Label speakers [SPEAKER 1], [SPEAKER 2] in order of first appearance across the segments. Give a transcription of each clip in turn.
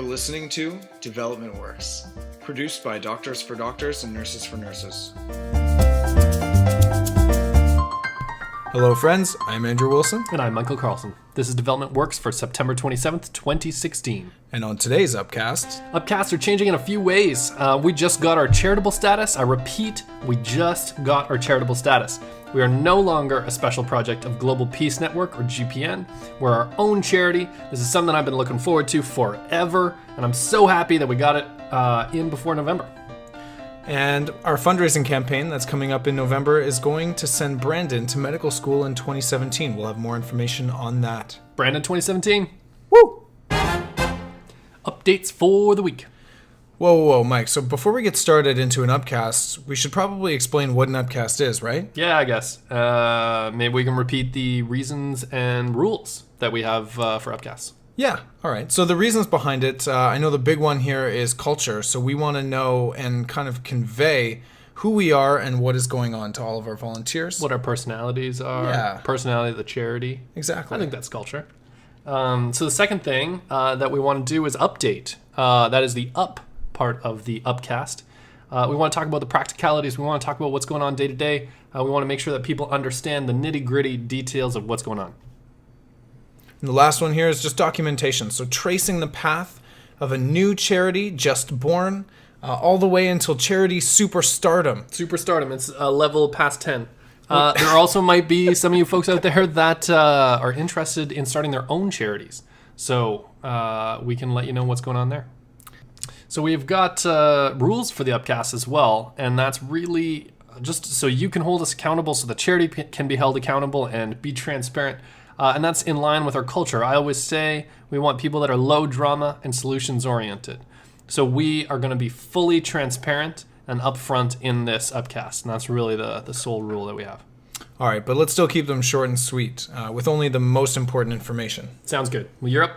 [SPEAKER 1] listening to Development Works, produced by Doctors for Doctors and Nurses for Nurses. Hello friends, I'm Andrew Wilson.
[SPEAKER 2] And I'm Michael Carlson. This is Development Works for September 27th, 2016.
[SPEAKER 1] And on today's Upcast...
[SPEAKER 2] Upcasts are changing in a few ways. We just got our charitable status. I repeat, we just got our charitable status. We are no longer a special project of Global Peace Network, or GPN. We're our own charity. This is something I've been looking forward to forever, and I'm so happy that we got it in before November.
[SPEAKER 1] And our fundraising campaign that's coming up in November is going to send Brandon to medical school in 2017. We'll have more information on that.
[SPEAKER 2] Brandon 2017.
[SPEAKER 1] Woo!
[SPEAKER 2] Updates for the week.
[SPEAKER 1] Whoa, Mike. So before we get started into an upcast, we should probably explain what an upcast is, right?
[SPEAKER 2] Yeah, I guess. Maybe we can repeat the reasons and rules that we have for upcasts.
[SPEAKER 1] Yeah, all right. So the reasons behind it, I know the big one here is culture. So we want to know and kind of convey who we are and what is going on to all of our volunteers.
[SPEAKER 2] What our personalities are.
[SPEAKER 1] Yeah.
[SPEAKER 2] Personality of the charity.
[SPEAKER 1] Exactly.
[SPEAKER 2] I think that's culture. So the second thing that we want to do is update. That is the up part of the upcast. We want to talk about the practicalities. We want to talk about what's going on day to day. We want to make sure that people understand the nitty-gritty details of what's going on.
[SPEAKER 1] And the last one here is just documentation. So tracing the path of a new charity just born all the way until charity superstardom.
[SPEAKER 2] Superstardom. It's a level past 10. There also might be some of you folks out there that are interested in starting their own charities. So we can let you know what's going on there. So we've got rules for the upcast as well. And that's really just so you can hold us accountable, so the charity can be held accountable and be transparent. And that's in line with our culture. I always say we want people that are low drama and solutions oriented. So we are going to be fully transparent and upfront in this upcast. And that's really the sole rule that we have.
[SPEAKER 1] All right, but let's still keep them short and sweet with only the most important information.
[SPEAKER 2] Sounds good. Well, you're up.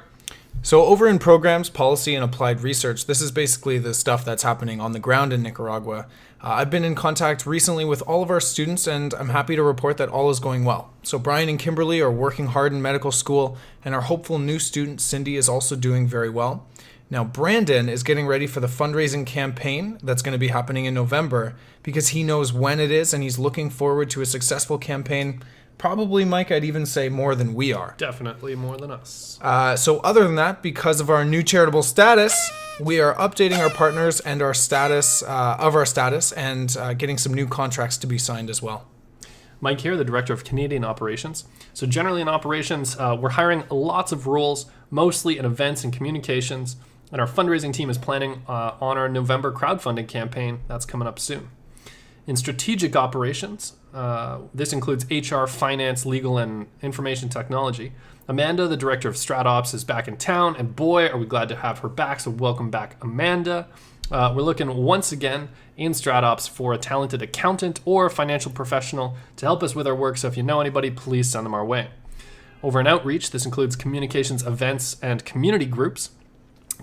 [SPEAKER 1] So over in programs, policy, and applied research, this is basically the stuff that's happening on the ground in Nicaragua. I've been in contact recently with all of our students, and I'm happy to report that all is going well. So Brian and Kimberly are working hard in medical school, and our hopeful new student, Cindy, is also doing very well. Now, Brandon is getting ready for the fundraising campaign that's going to be happening in November because he knows when it is, and he's looking forward to a successful campaign. Probably, Mike, I'd even say more than we are.
[SPEAKER 2] Definitely more than us.
[SPEAKER 1] So other than that, because of our new charitable status, we are updating our partners and our status and getting some new contracts to be signed as well.
[SPEAKER 2] Mike here, the Director of Canadian Operations. So generally in operations, we're hiring lots of roles, mostly in events and communications. And our fundraising team is planning on our November crowdfunding campaign. That's coming up soon. In strategic operations, this includes HR, finance, legal, and information technology. Amanda, the Director of StratOps, is back in town, and boy, are we glad to have her back, so welcome back, Amanda. We're looking once again in StratOps for a talented accountant or financial professional to help us with our work, so if you know anybody, please send them our way. Over in Outreach, this includes communications, events, and community groups.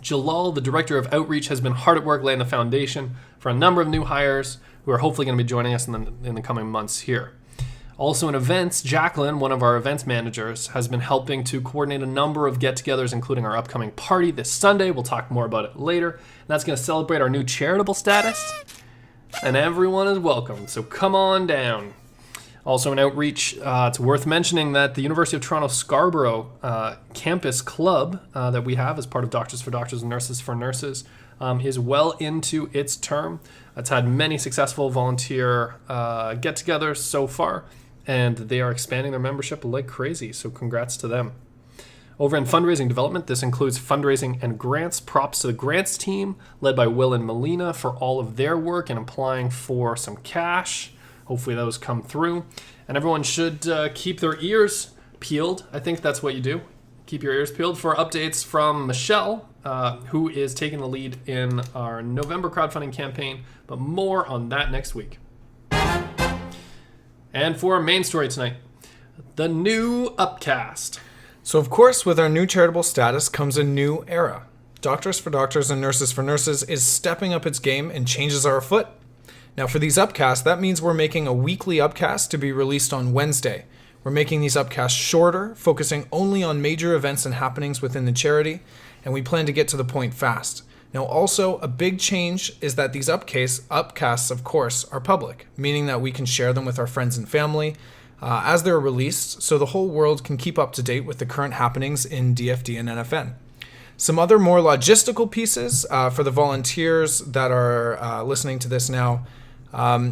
[SPEAKER 2] Jalal, the Director of Outreach, has been hard at work laying the foundation for a number of new hires who are hopefully going to be joining us in the coming months here. Also in events, Jacqueline, one of our events managers, has been helping to coordinate a number of get-togethers, including our upcoming party this Sunday. We'll talk more about it later. And that's going to celebrate our new charitable status. And everyone is welcome, so come on down. Also in Outreach, it's worth mentioning that the University of Toronto Scarborough campus club that we have as part of Doctors for Doctors and Nurses for Nurses is well into its term. It's had many successful volunteer get-togethers so far, and they are expanding their membership like crazy, so congrats to them. Over in fundraising development, this includes fundraising and grants. Props to the grants team, led by Will and Melina, for all of their work and applying for some cash. Hopefully those come through. And everyone should keep their ears peeled. I think that's what you do. Keep your ears peeled for updates from Michelle, who is taking the lead in our November crowdfunding campaign, but more on that next week. And for our main story tonight, the new upcast.
[SPEAKER 1] So of course, with our new charitable status comes a new era. Doctors for Doctors and Nurses for Nurses is stepping up its game and changes are afoot. Now for these upcasts, that means we're making a weekly upcast to be released on Wednesday. We're making these upcasts shorter, focusing only on major events and happenings within the charity. and we plan to get to the point fast. Now, also, a big change is that these upcasts, of course, are public, meaning that we can share them with our friends and family as they're released, so the whole world can keep up to date with the current happenings in DFD and NFN. Some other more logistical pieces for the volunteers that are listening to this now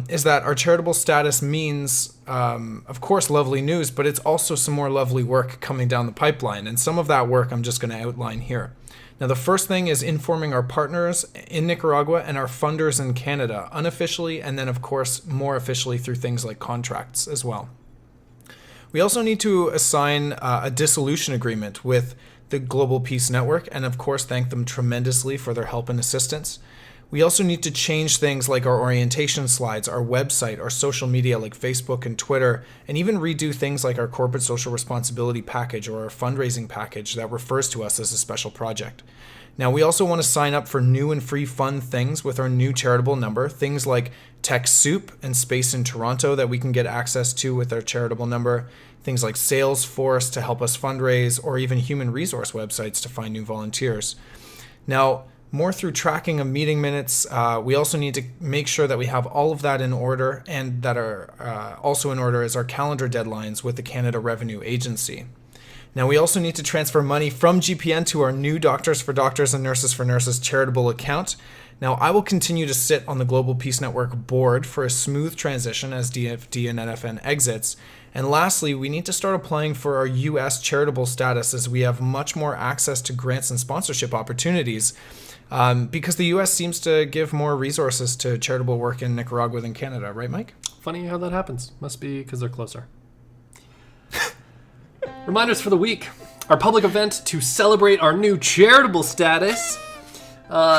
[SPEAKER 1] is that our charitable status means, of course, lovely news, but it's also some more lovely work coming down the pipeline. And some of that work I'm just going to outline here. Now, the first thing is informing our partners in Nicaragua and our funders in Canada, unofficially, and then, of course, more officially through things like contracts as well. We also need to assign a dissolution agreement with the Global Peace Network, and of course, thank them tremendously for their help and assistance. We also need to change things like our orientation slides, our website, our social media like Facebook and Twitter, and even redo things like our corporate social responsibility package or our fundraising package that refers to us as a special project. Now, we also want to sign up for new and free fun things with our new charitable number, things like Tech Soup and Space in Toronto that we can get access to with our charitable number, things like Salesforce to help us fundraise, or even human resource websites to find new volunteers. Now, more through tracking of meeting minutes, we also need to make sure that we have all of that in order, and that are also in order is our calendar deadlines with the Canada Revenue Agency. Now, we also need to transfer money from GPN to our new Doctors for Doctors and Nurses for Nurses charitable account. Now, I will continue to sit on the Global Peace Network board for a smooth transition as DFD and NFN exits. And lastly, we need to start applying for our U.S. charitable status as we have much more access to grants and sponsorship opportunities because the U.S. seems to give more resources to charitable work in Nicaragua than Canada. Right, Mike?
[SPEAKER 2] Funny how that happens. Must be because they're closer. Reminders for the week. Our public event to celebrate our new charitable status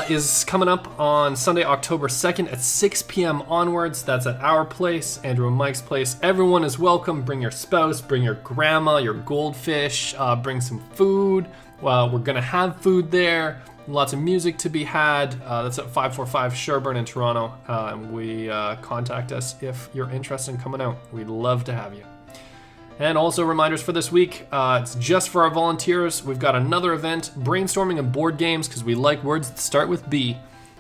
[SPEAKER 2] is coming up on Sunday, October 2nd at 6 p.m. onwards. That's at our place, Andrew and Mike's place. Everyone is welcome. Bring your spouse, bring your grandma, your goldfish, bring some food. We're going to have food there. Lots of music to be had. That's at 545 Sherburne in Toronto. Contact us if you're interested in coming out. We'd love to have you. And also reminders for this week, it's just for our volunteers. We've got another event, brainstorming and board games, because we like words that start with B,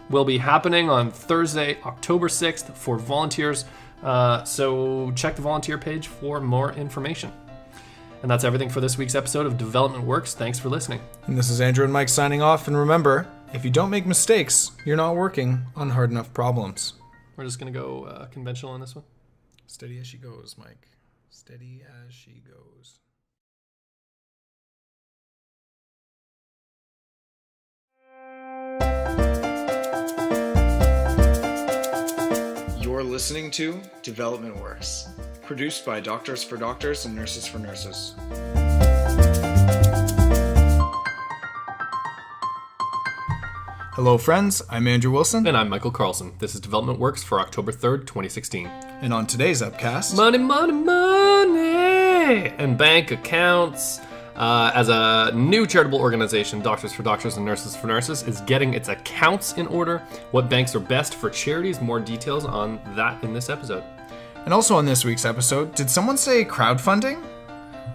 [SPEAKER 2] will be happening on Thursday, October 6th for volunteers. So check the volunteer page for more information. And that's everything for this week's episode of Development Works. Thanks for listening.
[SPEAKER 1] And this is Andrew and Mike signing off. And remember, if you don't make mistakes, you're not working on hard enough problems.
[SPEAKER 2] We're just going to go conventional on this one.
[SPEAKER 1] Steady as she goes, Mike. Steady as she goes. You're listening to Development Works, produced by Doctors for Doctors and Nurses for Nurses. Hello, friends. I'm Andrew Wilson.
[SPEAKER 2] And I'm Michael Carlson. This is Development Works for October 3rd, 2016.
[SPEAKER 1] And on today's upcast...
[SPEAKER 2] Money, money, money! And bank accounts. As a new charitable organization, Doctors for Doctors and Nurses for Nurses is getting its accounts in order. What banks are best for charities? More details on that in this episode.
[SPEAKER 1] And also on this week's episode, did someone say crowdfunding?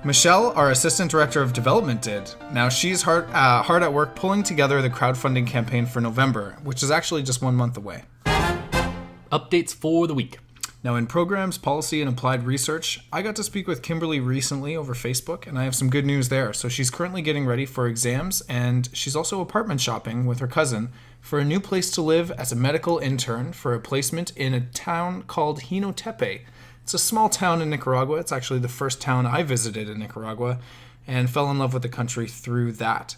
[SPEAKER 1] Michelle, our Assistant Director of Development, did. Now, she's hard at work pulling together the crowdfunding campaign for November, which is actually just 1 month away.
[SPEAKER 2] Updates for the week.
[SPEAKER 1] Now, in programs, policy, and applied research, I got to speak with Kimberly recently over Facebook, and I have some good news there. So she's currently getting ready for exams, and she's also apartment shopping with her cousin for a new place to live as a medical intern for a placement in a town called Jinotepe. It's a small town in Nicaragua. It's actually the first town I visited in Nicaragua and fell in love with the country through that.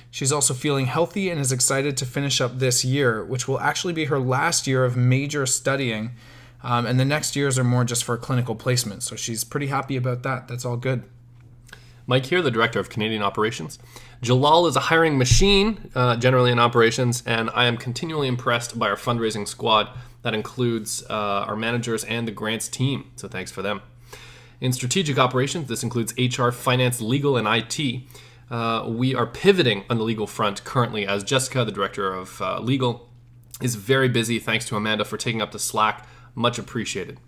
[SPEAKER 1] She's also feeling healthy and is excited to finish up this year, which will actually be her last year of major studying. And the next years are more just for clinical placement. So she's pretty happy about that. That's all good.
[SPEAKER 2] Mike here, the Director of Canadian Operations. Jalal is a hiring machine, generally in operations, and I am continually impressed by our fundraising squad. That includes our managers and the grants team, so thanks for them. In strategic operations, this includes HR, finance, legal, and IT. We are pivoting on the legal front currently as Jessica, the Director of Legal, is very busy. Thanks to Amanda for taking up the slack. Much appreciated.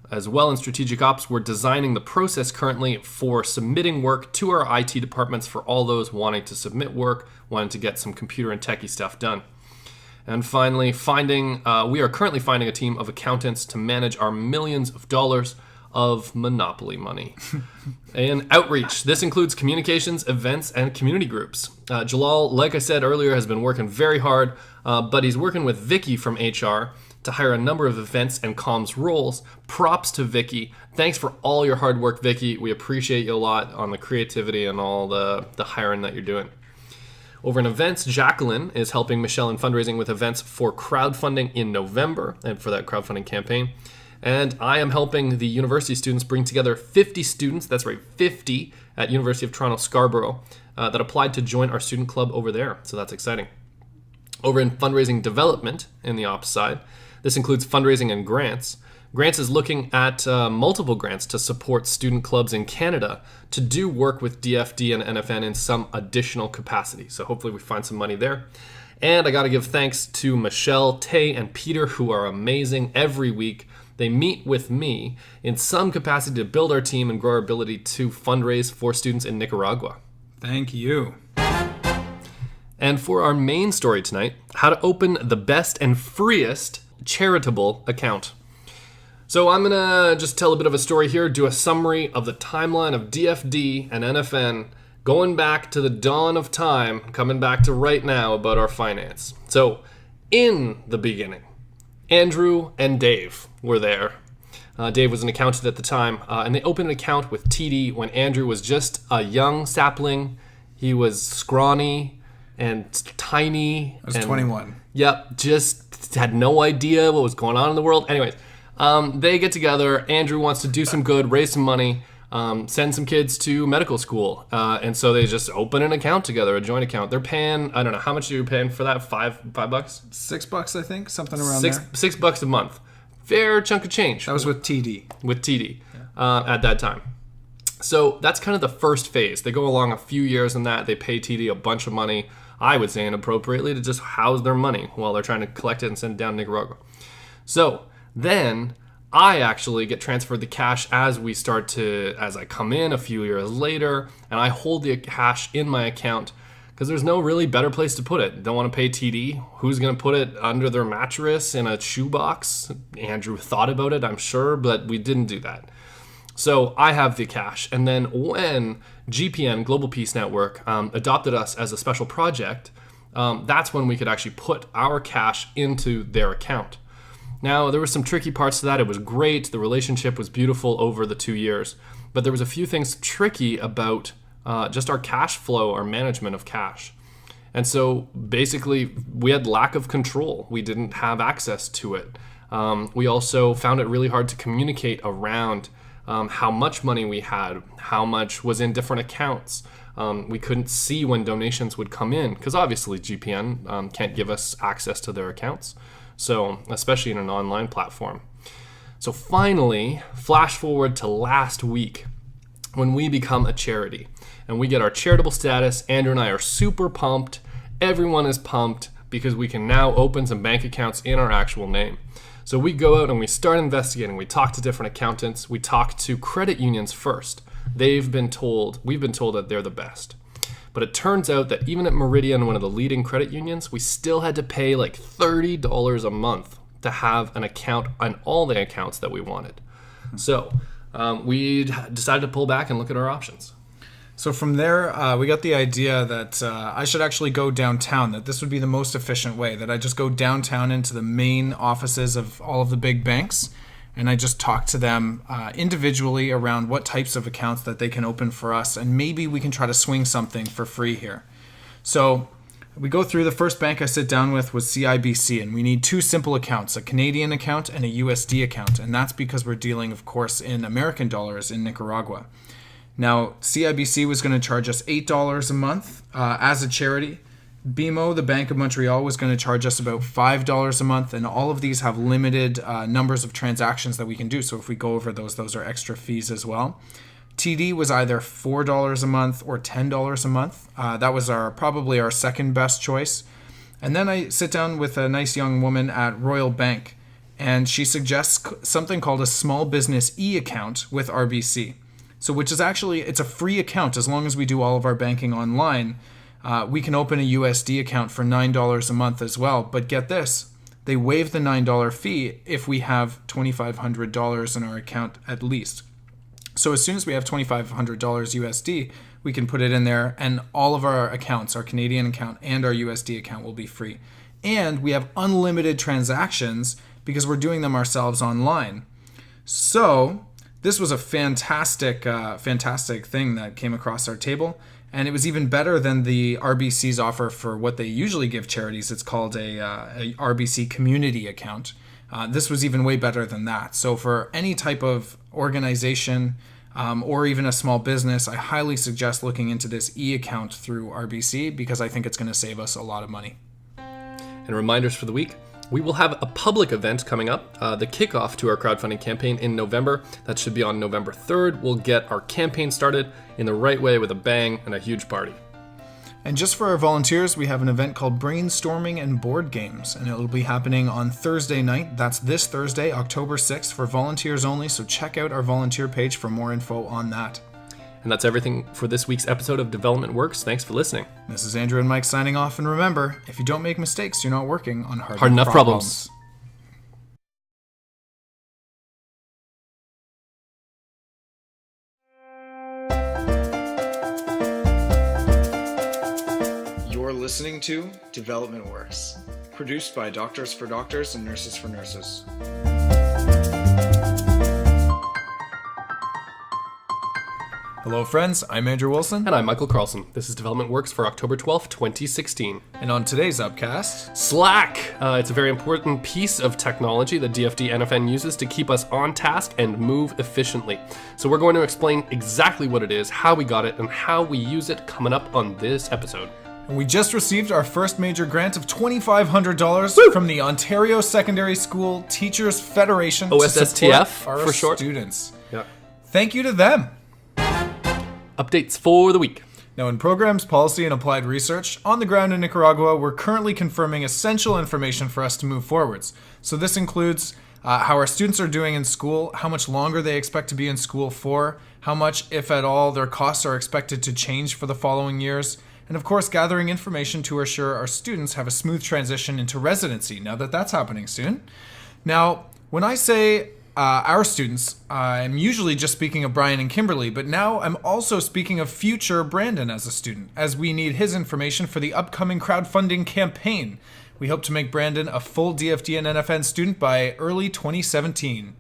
[SPEAKER 2] As well, in strategic ops, we're designing the process currently for submitting work to our IT departments for all those wanting to submit work, wanting to get some computer and techie stuff done. And finally, we are currently finding a team of accountants to manage our millions of dollars of monopoly money. And outreach. This includes communications, events, and community groups. Jalal, like I said earlier, has been working very hard, but he's working with Vicky from HR to hire a number of events and comms roles. Props to Vicky. Thanks for all your hard work, Vicky. We appreciate you a lot on the creativity and all the hiring that you're doing. Over in events, Jacqueline is helping Michelle in fundraising with events for crowdfunding in November and for that crowdfunding campaign. And I am helping the university students bring together 50 students, that's right, 50 at University of Toronto Scarborough that applied to join our student club over there. So that's exciting. Over in fundraising development in the ops side, this includes fundraising and grants. Grants is looking at multiple grants to support student clubs in Canada to do work with DFD and NFN in some additional capacity. So hopefully we find some money there. And I got to give thanks to Michelle, Tay, and Peter, who are amazing every week. They meet with me in some capacity to build our team and grow our ability to fundraise for students in Nicaragua.
[SPEAKER 1] Thank you.
[SPEAKER 2] And for our main story tonight, how to open the best and freest charitable account. So I'm going to just tell a bit of a story here, do a summary of the timeline of DFD and NFN going back to the dawn of time, coming back to right now about our finance. So in the beginning, Andrew and Dave were there. Dave was an accountant at the time, and they opened an account with TD when Andrew was just a young sapling. He was scrawny and tiny.
[SPEAKER 1] I was 21.
[SPEAKER 2] Yep, just had no idea what was going on in the world. Anyways, they get together. Andrew wants to do some good, raise some money, send some kids to medical school. And so they just open an account together, a joint account. They're paying, I don't know, how much are you paying for that? $5?
[SPEAKER 1] $6, I think, something around there.
[SPEAKER 2] $6 a month. Fair chunk of change.
[SPEAKER 1] That was with TD.
[SPEAKER 2] With TD at that time. So that's kind of the first phase. They go along a few years in that. They pay TD a bunch of money, I would say inappropriately, to just house their money while they're trying to collect it and send it down to Nicaragua. So then I actually get transferred the cash as I come in a few years later, and I hold the cash in my account because there's no really better place to put it. Don't want to pay TD. Who's going to put it under their mattress in a shoebox? Andrew thought about it, I'm sure, but we didn't do that. So I have the cash. And then when GPN, Global Peace Network, adopted us as a special project, that's when we could actually put our cash into their account. Now, there were some tricky parts to that. It was great. The relationship was beautiful over the 2 years. But there was a few things tricky about just our cash flow, our management of cash. And so basically, we had lack of control. We didn't have access to it. We also found it really hard to communicate around how much money we had, how much was in different accounts. We couldn't see when donations would come in because obviously GPN can't give us access to their accounts. So especially in an online platform. So finally, flash forward to last week when we become a charity and we get our charitable status. Andrew and I are super pumped. Everyone is pumped because we can now open some bank accounts in our actual name. So we go out and we start investigating. We talk to different accountants. We talk to credit unions first. We've been told that they're the best. But it turns out that even at Meridian, one of the leading credit unions, we still had to pay like $30 a month to have an account on all the accounts that we wanted. So we decided to pull back and look at our options.
[SPEAKER 1] So from there, we got the idea that I should actually go downtown, that this would be the most efficient way, that I just go downtown into the main offices of all of the big banks, and I just talk to them individually around what types of accounts that they can open for us, and maybe we can try to swing something for free here. So we go through. The first bank I sit down with was CIBC, and we need two simple accounts, a Canadian account and a USD account, and that's because we're dealing, of course, in American dollars in Nicaragua. Now, CIBC was going to charge us $8 a month as a charity. BMO, the Bank of Montreal, was going to charge us about $5 a month, and all of these have limited numbers of transactions that we can do. So if we go over those are extra fees as well. TD was either $4 a month or $10 a month. That was probably our second best choice. And then I sit down with a nice young woman at Royal Bank, and she suggests something called a small business e-account with RBC. So which is actually, it's a free account as long as we do all of our banking online. We can open a USD account for $9 a month as well. But get this, they waive the $9 fee if we have $2,500 in our account at least. So as soon as we have $2,500 USD, we can put it in there and all of our accounts, our Canadian account and our USD account will be free. And we have unlimited transactions because we're doing them ourselves online. So this was a fantastic thing that came across our table. And it was even better than the RBC's offer for what they usually give charities. It's called a RBC community account. This was even way better than that. So for any type of organization or even a small business, I highly suggest looking into this e-account through RBC because I think it's going to save us a lot of money.
[SPEAKER 2] And reminders for the week. We will have a public event coming up, the kickoff to our crowdfunding campaign in November. That should be on November 3rd. We'll get our campaign started in the right way with a bang and a huge party.
[SPEAKER 1] And just for our volunteers, we have an event called Brainstorming and Board Games, and it'll be happening on Thursday night. That's this Thursday, October 6th, for volunteers only, so check out our volunteer page for more info on that.
[SPEAKER 2] And that's everything for this week's episode of Development Works. Thanks for listening.
[SPEAKER 1] This is Andrew and Mike signing off, and remember, if you don't make mistakes, you're not working on hard
[SPEAKER 2] enough problems.
[SPEAKER 1] You're listening to Development Works, produced by Doctors for Doctors and Nurses for Nurses. Hello friends, I'm Andrew Wilson.
[SPEAKER 2] And I'm Michael Carlson. This is Development Works for October 12th, 2016.
[SPEAKER 1] And on today's upcast,
[SPEAKER 2] Slack. It's a very important piece of technology that DFD NFN uses to keep us on task and move efficiently. So we're going to explain exactly what it is, how we got it, and how we use it coming up on this episode.
[SPEAKER 1] And we just received our first major grant of $2,500 from the Ontario Secondary School Teachers Federation
[SPEAKER 2] OSSTF,
[SPEAKER 1] to support our
[SPEAKER 2] for short.
[SPEAKER 1] Students.
[SPEAKER 2] Yeah.
[SPEAKER 1] Thank you to them.
[SPEAKER 2] Updates for the week.
[SPEAKER 1] Now, in programs, policy, and applied research, on the ground in Nicaragua, we're currently confirming essential information for us to move forwards. So this includes how our students are doing in school, how much longer they expect to be in school for, how much, if at all, their costs are expected to change for the following years, and of course, gathering information to assure our students have a smooth transition into residency, now that that's happening soon. Now, when I say our students, I'm usually just speaking of Brian and Kimberly, but now I'm also speaking of future Brandon as a student, as we need his information for the upcoming crowdfunding campaign. We hope to make Brandon a full DFD and NFN student by early 2017.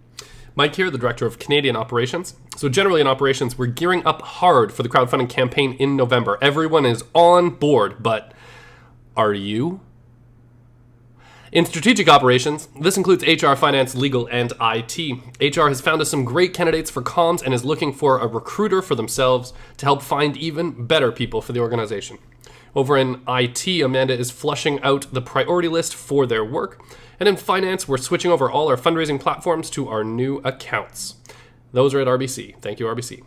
[SPEAKER 2] Mike here, the Director of Canadian Operations. So generally in operations, we're gearing up hard for the crowdfunding campaign in November. Everyone is on board, but are you? In strategic operations, this includes HR, finance, legal, and IT. HR has found us some great candidates for comms and is looking for a recruiter for themselves to help find even better people for the organization. Over in IT, Amanda is flushing out the priority list for their work. And in finance, we're switching over all our fundraising platforms to our new accounts. Those are at RBC. Thank you, RBC.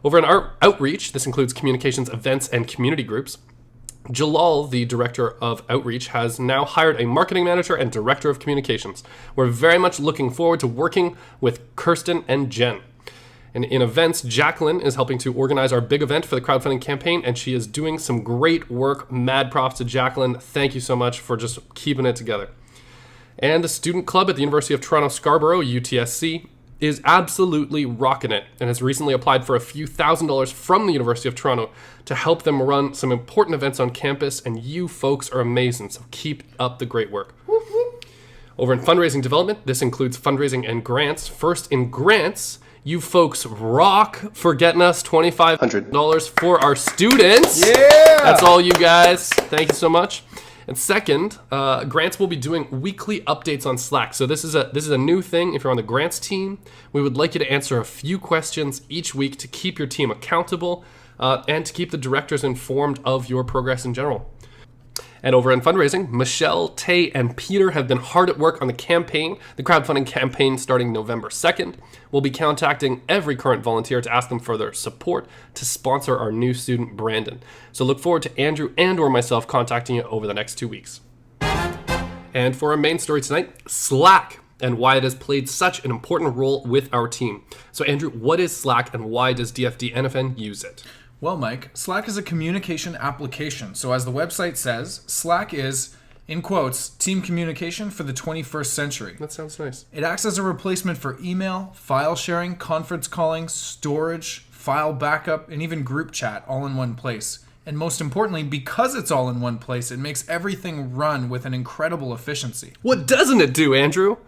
[SPEAKER 2] Over in our outreach, this includes communications, events, and community groups. Jalal, the Director of Outreach, has now hired a marketing manager and Director of Communications. We're very much looking forward to working with Kirsten and Jen. And in events, Jacqueline is helping to organize our big event for the crowdfunding campaign, and she is doing some great work. Mad props to Jacqueline. Thank you so much for just keeping it together. And the student club at the University of Toronto Scarborough, UTSC, is absolutely rocking it and has recently applied for a few $1,000s from the University of Toronto to help them run some important events on campus, and you folks are amazing, so keep up the great work. Over in fundraising development, this includes fundraising and grants. First, in grants, you folks rock for getting us $2,500 for our students.
[SPEAKER 1] Yeah!
[SPEAKER 2] That's all you guys. Thank you so much. And second, grants will be doing weekly updates on Slack. So this is a new thing. If you're on the grants team, we would like you to answer a few questions each week to keep your team accountable and to keep the directors informed of your progress in general. And over in fundraising, Michelle, Tay, and Peter have been hard at work on the campaign, the crowdfunding campaign starting November 2nd. We'll be contacting every current volunteer to ask them for their support to sponsor our new student, Brandon. So look forward to Andrew and or myself contacting you over the next 2 weeks. And for our main story tonight, Slack. and why it has played such an important role with our team. So Andrew, what is Slack and why does DFD NFN use it?
[SPEAKER 1] Well, Mike, Slack is a communication application. So as the website says, Slack is, in quotes, team communication for the 21st century.
[SPEAKER 2] That sounds nice.
[SPEAKER 1] It acts as a replacement for email, file sharing, conference calling, storage, file backup, and even group chat all in one place. And most importantly, because it's all in one place, it makes everything run with an incredible efficiency.
[SPEAKER 2] What doesn't it do, Andrew?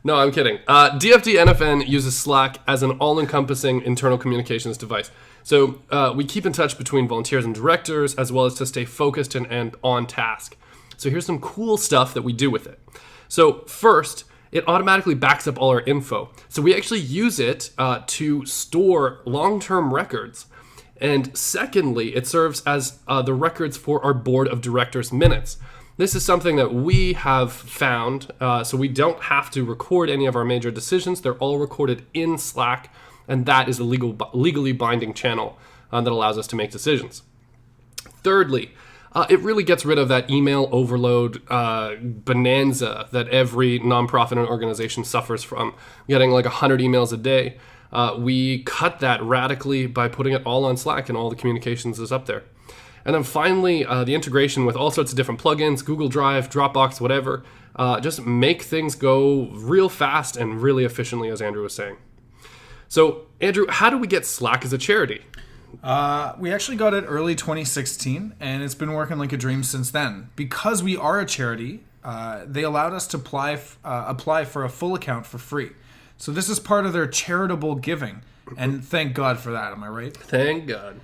[SPEAKER 2] No, I'm kidding. DFD NFN uses Slack as an all-encompassing internal communications device. So we keep in touch between volunteers and directors, as well as to stay focused and on task. So here's some cool stuff that we do with it. So first, it automatically backs up all our info. So we actually use it to store long-term records. And secondly, it serves as the records for our board of directors minutes. This is something that we have found, so we don't have to record any of our major decisions. They're all recorded in Slack, and that is a legally binding channel that allows us to make decisions. Thirdly, it really gets rid of that email overload bonanza that every nonprofit and organization suffers from, getting like 100 emails a day. We cut that radically by putting it all on Slack, and all the communications is up there. And then finally, the integration with all sorts of different plugins, Google Drive, Dropbox, whatever, just make things go real fast and really efficiently, as Andrew was saying. So, Andrew, how do we get Slack as a charity?
[SPEAKER 1] We actually got it early 2016, and it's been working like a dream since then. Because we are a charity, they allowed us to apply for a full account for free. So this is part of their charitable giving, and thank God for that, am I right?
[SPEAKER 2] Thank God.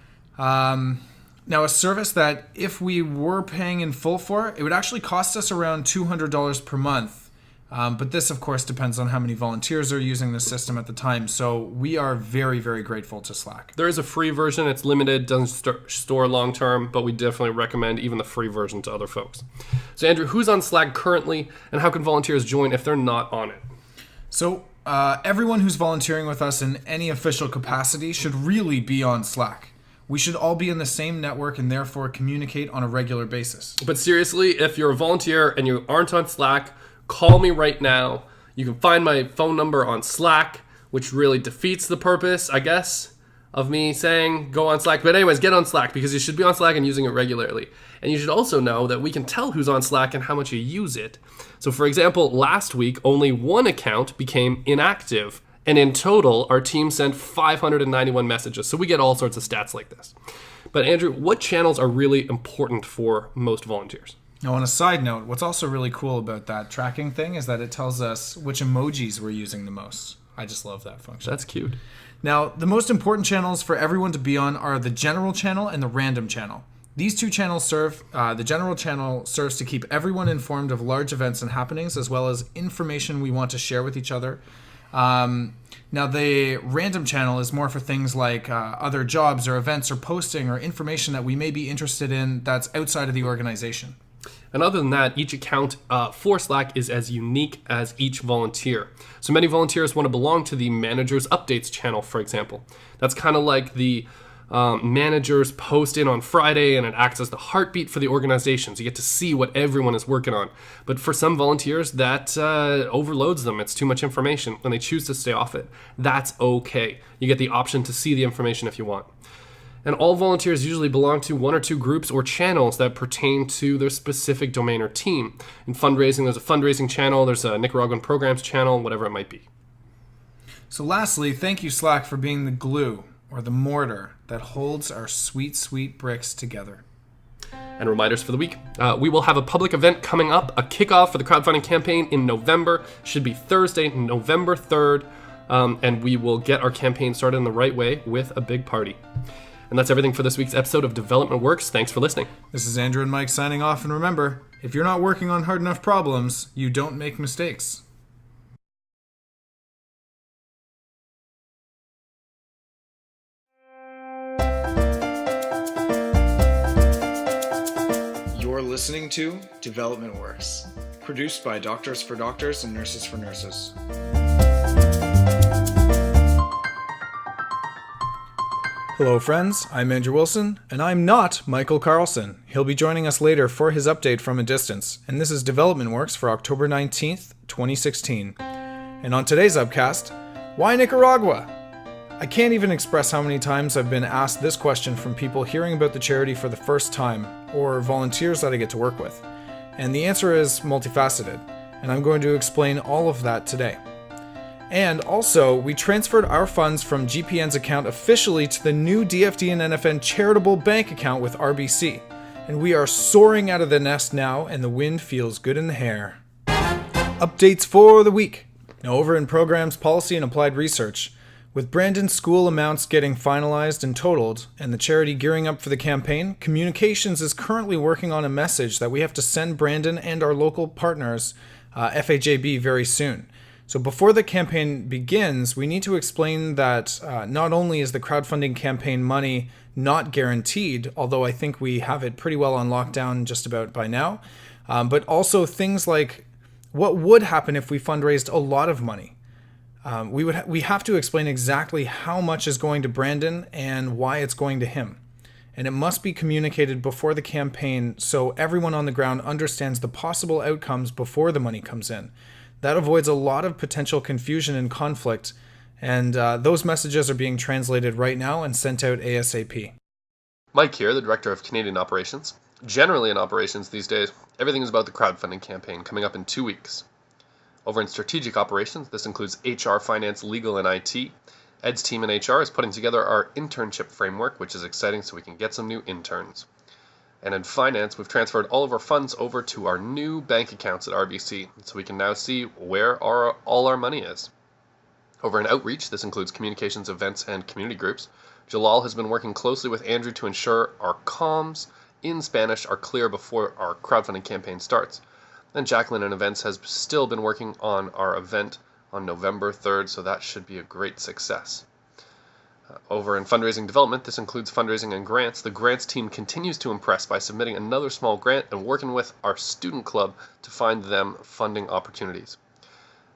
[SPEAKER 1] Now, a service that if we were paying in full for, it would actually cost us around $200 per month. But this, of course, depends on how many volunteers are using the system at the time. So we are very, very grateful to Slack.
[SPEAKER 2] There is a free version. It's limited, doesn't store long-term, but we definitely recommend even the free version to other folks. So, Andrew, who's on Slack currently, and how can volunteers join if they're not on it?
[SPEAKER 1] So everyone who's volunteering with us in any official capacity should really be on Slack. We should all be in the same network and therefore communicate on a regular basis.
[SPEAKER 2] But seriously, if you're a volunteer and you aren't on Slack, call me right now. You can find my phone number on Slack, which really defeats the purpose, I guess, of me saying go on Slack. But anyways, get on Slack, because you should be on Slack and using it regularly. And you should also know that we can tell who's on Slack and how much you use it. So for example, last week, only one account became inactive. And in total, our team sent 591 messages. So we get all sorts of stats like this. But Andrew, what channels are really important for most volunteers?
[SPEAKER 1] Now, on a side note, what's also really cool about that tracking thing is that it tells us which emojis we're using the most. I just love that function.
[SPEAKER 2] That's cute.
[SPEAKER 1] Now, the most important channels for everyone to be on are the general channel and the random channel. These two channels the general channel serves to keep everyone informed of large events and happenings, as well as information we want to share with each other. Now, the random channel is more for things like other jobs or events or posting or information that we may be interested in that's outside of the organization.
[SPEAKER 2] And other than that, each account for Slack is as unique as each volunteer. So many volunteers want to belong to the Manager's Updates channel, for example. That's kind of like the managers post in on Friday, and it acts as the heartbeat for the organization. So you get to see what everyone is working on. But for some volunteers, that overloads them. It's too much information, and they choose to stay off it. That's okay. You get the option to see the information if you want. And all volunteers usually belong to one or two groups or channels that pertain to their specific domain or team. In fundraising, there's a fundraising channel, there's a Nicaraguan programs channel, whatever it might be.
[SPEAKER 1] So lastly, thank you, Slack, for being the glue or the mortar that holds our sweet, sweet bricks together.
[SPEAKER 2] And reminders for the week. We will have a public event coming up, a kickoff for the crowdfunding campaign in November. Should be Thursday, November 3rd. And we will get our campaign started in the right way with a big party. And that's everything for this week's episode of Development Works. Thanks for listening.
[SPEAKER 1] This is Andrew and Mike signing off. And remember, if you're not working on hard enough problems, you don't make mistakes. You're listening to Development Works, produced by Doctors for Doctors and Nurses for Nurses. Hello friends, I'm Andrew Wilson, and I'm not Michael Carlson. He'll be joining us later for his update from a distance, and this is Development Works for October 19th, 2016. And on today's upcast, why Nicaragua? I can't even express how many times I've been asked this question from people hearing about the charity for the first time, or volunteers that I get to work with. And the answer is multifaceted, and I'm going to explain all of that today. And also, we transferred our funds from GPN's account officially to the new DFD and NFN charitable bank account with RBC. And we are soaring out of the nest now, and the wind feels good in the hair. Updates for the week. Now, over in Programs, Policy, and Applied Research, with Brandon's school amounts getting finalized and totaled, and the charity gearing up for the campaign, Communications is currently working on a message that we have to send Brandon and our local partners, FHAB, very soon. So before the campaign begins, we need to explain that not only is the crowdfunding campaign money not guaranteed, although I think we have it pretty well on lockdown just about by now, but also things like what would happen if we fundraised a lot of money. We have to explain exactly how much is going to Brandon and why it's going to him. And it must be communicated before the campaign so everyone on the ground understands the possible outcomes before the money comes in. That avoids a lot of potential confusion and conflict, and those messages are being translated right now and sent out ASAP.
[SPEAKER 3] Mike here, the Director of Canadian Operations. Generally in operations these days, everything is about the crowdfunding campaign coming up in 2 weeks. Over in Strategic Operations, this includes HR, Finance, Legal, and IT. Ed's team in HR is putting together our internship framework, which is exciting so we can get some new interns. And in Finance, we've transferred all of our funds over to our new bank accounts at RBC, so we can now see where all our money is. Over in Outreach, this includes communications, events, and community groups. Jalal has been working closely with Andrew to ensure our comms in Spanish are clear before our crowdfunding campaign starts. And Jacqueline in Events has still been working on our event on November 3rd, so that should be a great success. Over in Fundraising Development, this includes fundraising and grants. The grants team continues to impress by submitting another small grant and working with our student club to find them funding opportunities.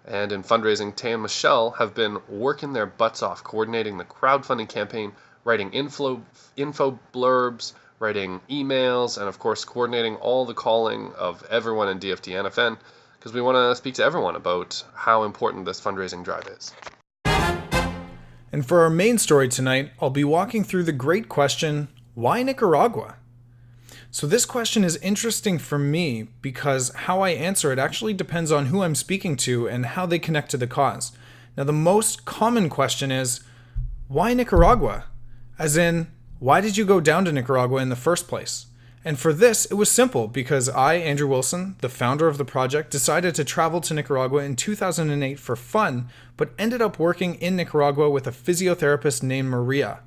[SPEAKER 3] And in fundraising, Tay and Michelle have been working their butts off coordinating the crowdfunding campaign, writing info blurbs, writing emails, and of course coordinating all the calling of everyone in DFD NFN, because we want to speak to everyone about how important this fundraising drive is.
[SPEAKER 1] And for our main story tonight, I'll be walking through the great question, why Nicaragua? So this question is interesting for me because how I answer it actually depends on who I'm speaking to and how they connect to the cause. Now, the most common question is, why Nicaragua? As in, why did you go down to Nicaragua in the first place? And for this, it was simple because I, Andrew Wilson, the founder of the project, decided to travel to Nicaragua in 2008 for fun, but ended up working in Nicaragua with a physiotherapist named Maria.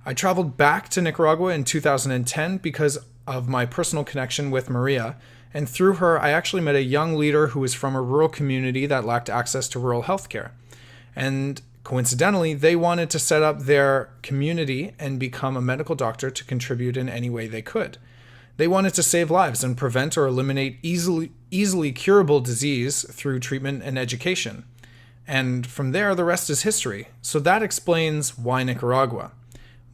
[SPEAKER 1] I traveled back to Nicaragua in 2010 because of my personal connection with Maria, and through her, I actually met a young leader who was from a rural community that lacked access to rural healthcare. And coincidentally, they wanted to set up their community and become a medical doctor to contribute in any way they could. They wanted to save lives and prevent or eliminate easily curable disease through treatment and education. And from there, the rest is history. So that explains why Nicaragua.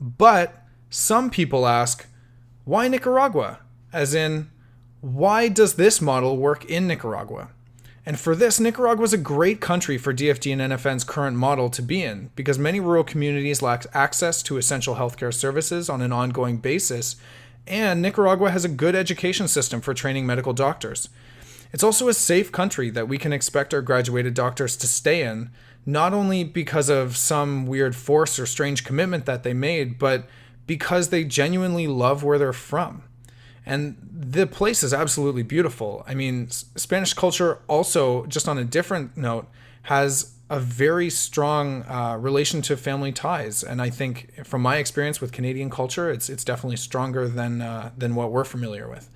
[SPEAKER 1] But some people ask, why Nicaragua? As in, why does this model work in Nicaragua? And for this, Nicaragua is a great country for DFD and NFN's current model to be in, because many rural communities lack access to essential healthcare services on an ongoing basis, and Nicaragua has a good education system for training medical doctors. It's also a safe country that we can expect our graduated doctors to stay in, not only because of some weird force or strange commitment that they made, but because they genuinely love where they're from. And the place is absolutely beautiful. I mean, Spanish culture also, just on a different note, has a very strong relation to family ties. And I think from my experience with Canadian culture, it's definitely stronger than what we're familiar with.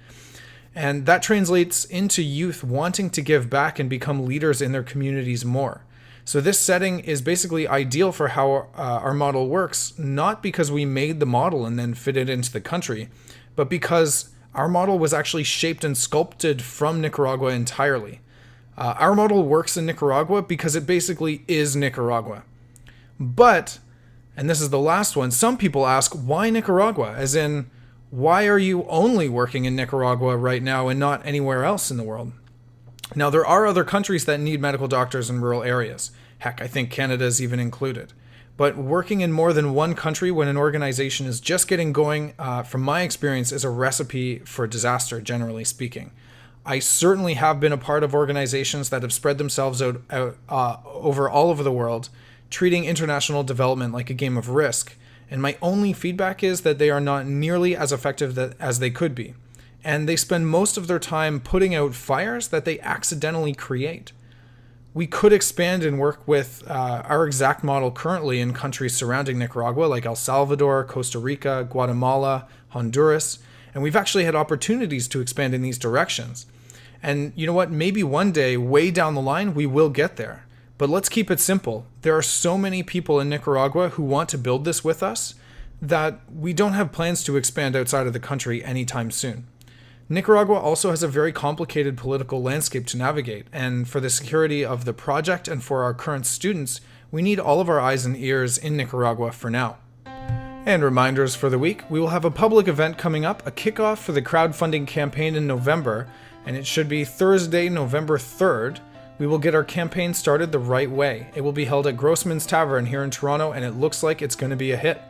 [SPEAKER 1] And that translates into youth wanting to give back and become leaders in their communities more. So this setting is basically ideal for how our model works, not because we made the model and then fit it into the country, but because our model was actually shaped and sculpted from Nicaragua entirely. Our model works in Nicaragua because it basically is Nicaragua. But, and this is the last one, some people ask, why Nicaragua? As in, why are you only working in Nicaragua right now and not anywhere else in the world? Now, there are other countries that need medical doctors in rural areas. Heck, I think Canada is even included. But working in more than one country when an organization is just getting going, from my experience, is a recipe for disaster, generally speaking. I certainly have been a part of organizations that have spread themselves out over all over the world, treating international development like a game of Risk. And my only feedback is that they are not nearly as effective as they could be. And they spend most of their time putting out fires that they accidentally create. We could expand and work with our exact model currently in countries surrounding Nicaragua, like El Salvador, Costa Rica, Guatemala, Honduras, and we've actually had opportunities to expand in these directions. And you know what? Maybe one day, way down the line, we will get there. But let's keep it simple. There are so many people in Nicaragua who want to build this with us that we don't have plans to expand outside of the country anytime soon. Nicaragua also has a very complicated political landscape to navigate, and for the security of the project and for our current students, we need all of our eyes and ears in Nicaragua for now. And reminders for the week, we will have a public event coming up, a kickoff for the crowdfunding campaign in November, and it should be Thursday, November 3rd. We will get our campaign started the right way. It will be held at Grossman's Tavern here in Toronto, and it looks like it's going to be a hit.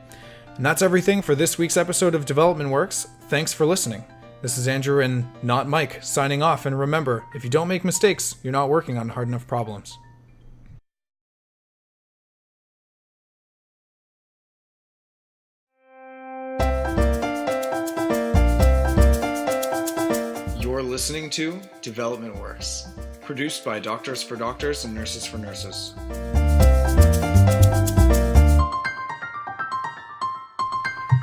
[SPEAKER 1] And that's everything for this week's episode of Development Works. Thanks for listening. This is Andrew and not Mike signing off, and remember, if you don't make mistakes, you're not working on hard enough problems. You're listening to Development Works, produced by Doctors for Doctors and Nurses for Nurses.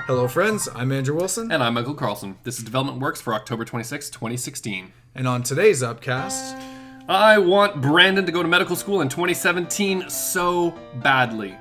[SPEAKER 1] Hello friends, I'm Andrew Wilson.
[SPEAKER 2] And I'm Michael Carlson. This is Development Works for October 26, 2016.
[SPEAKER 1] And on today's upcast,
[SPEAKER 2] I want Brandon to go to medical school in 2017 so badly.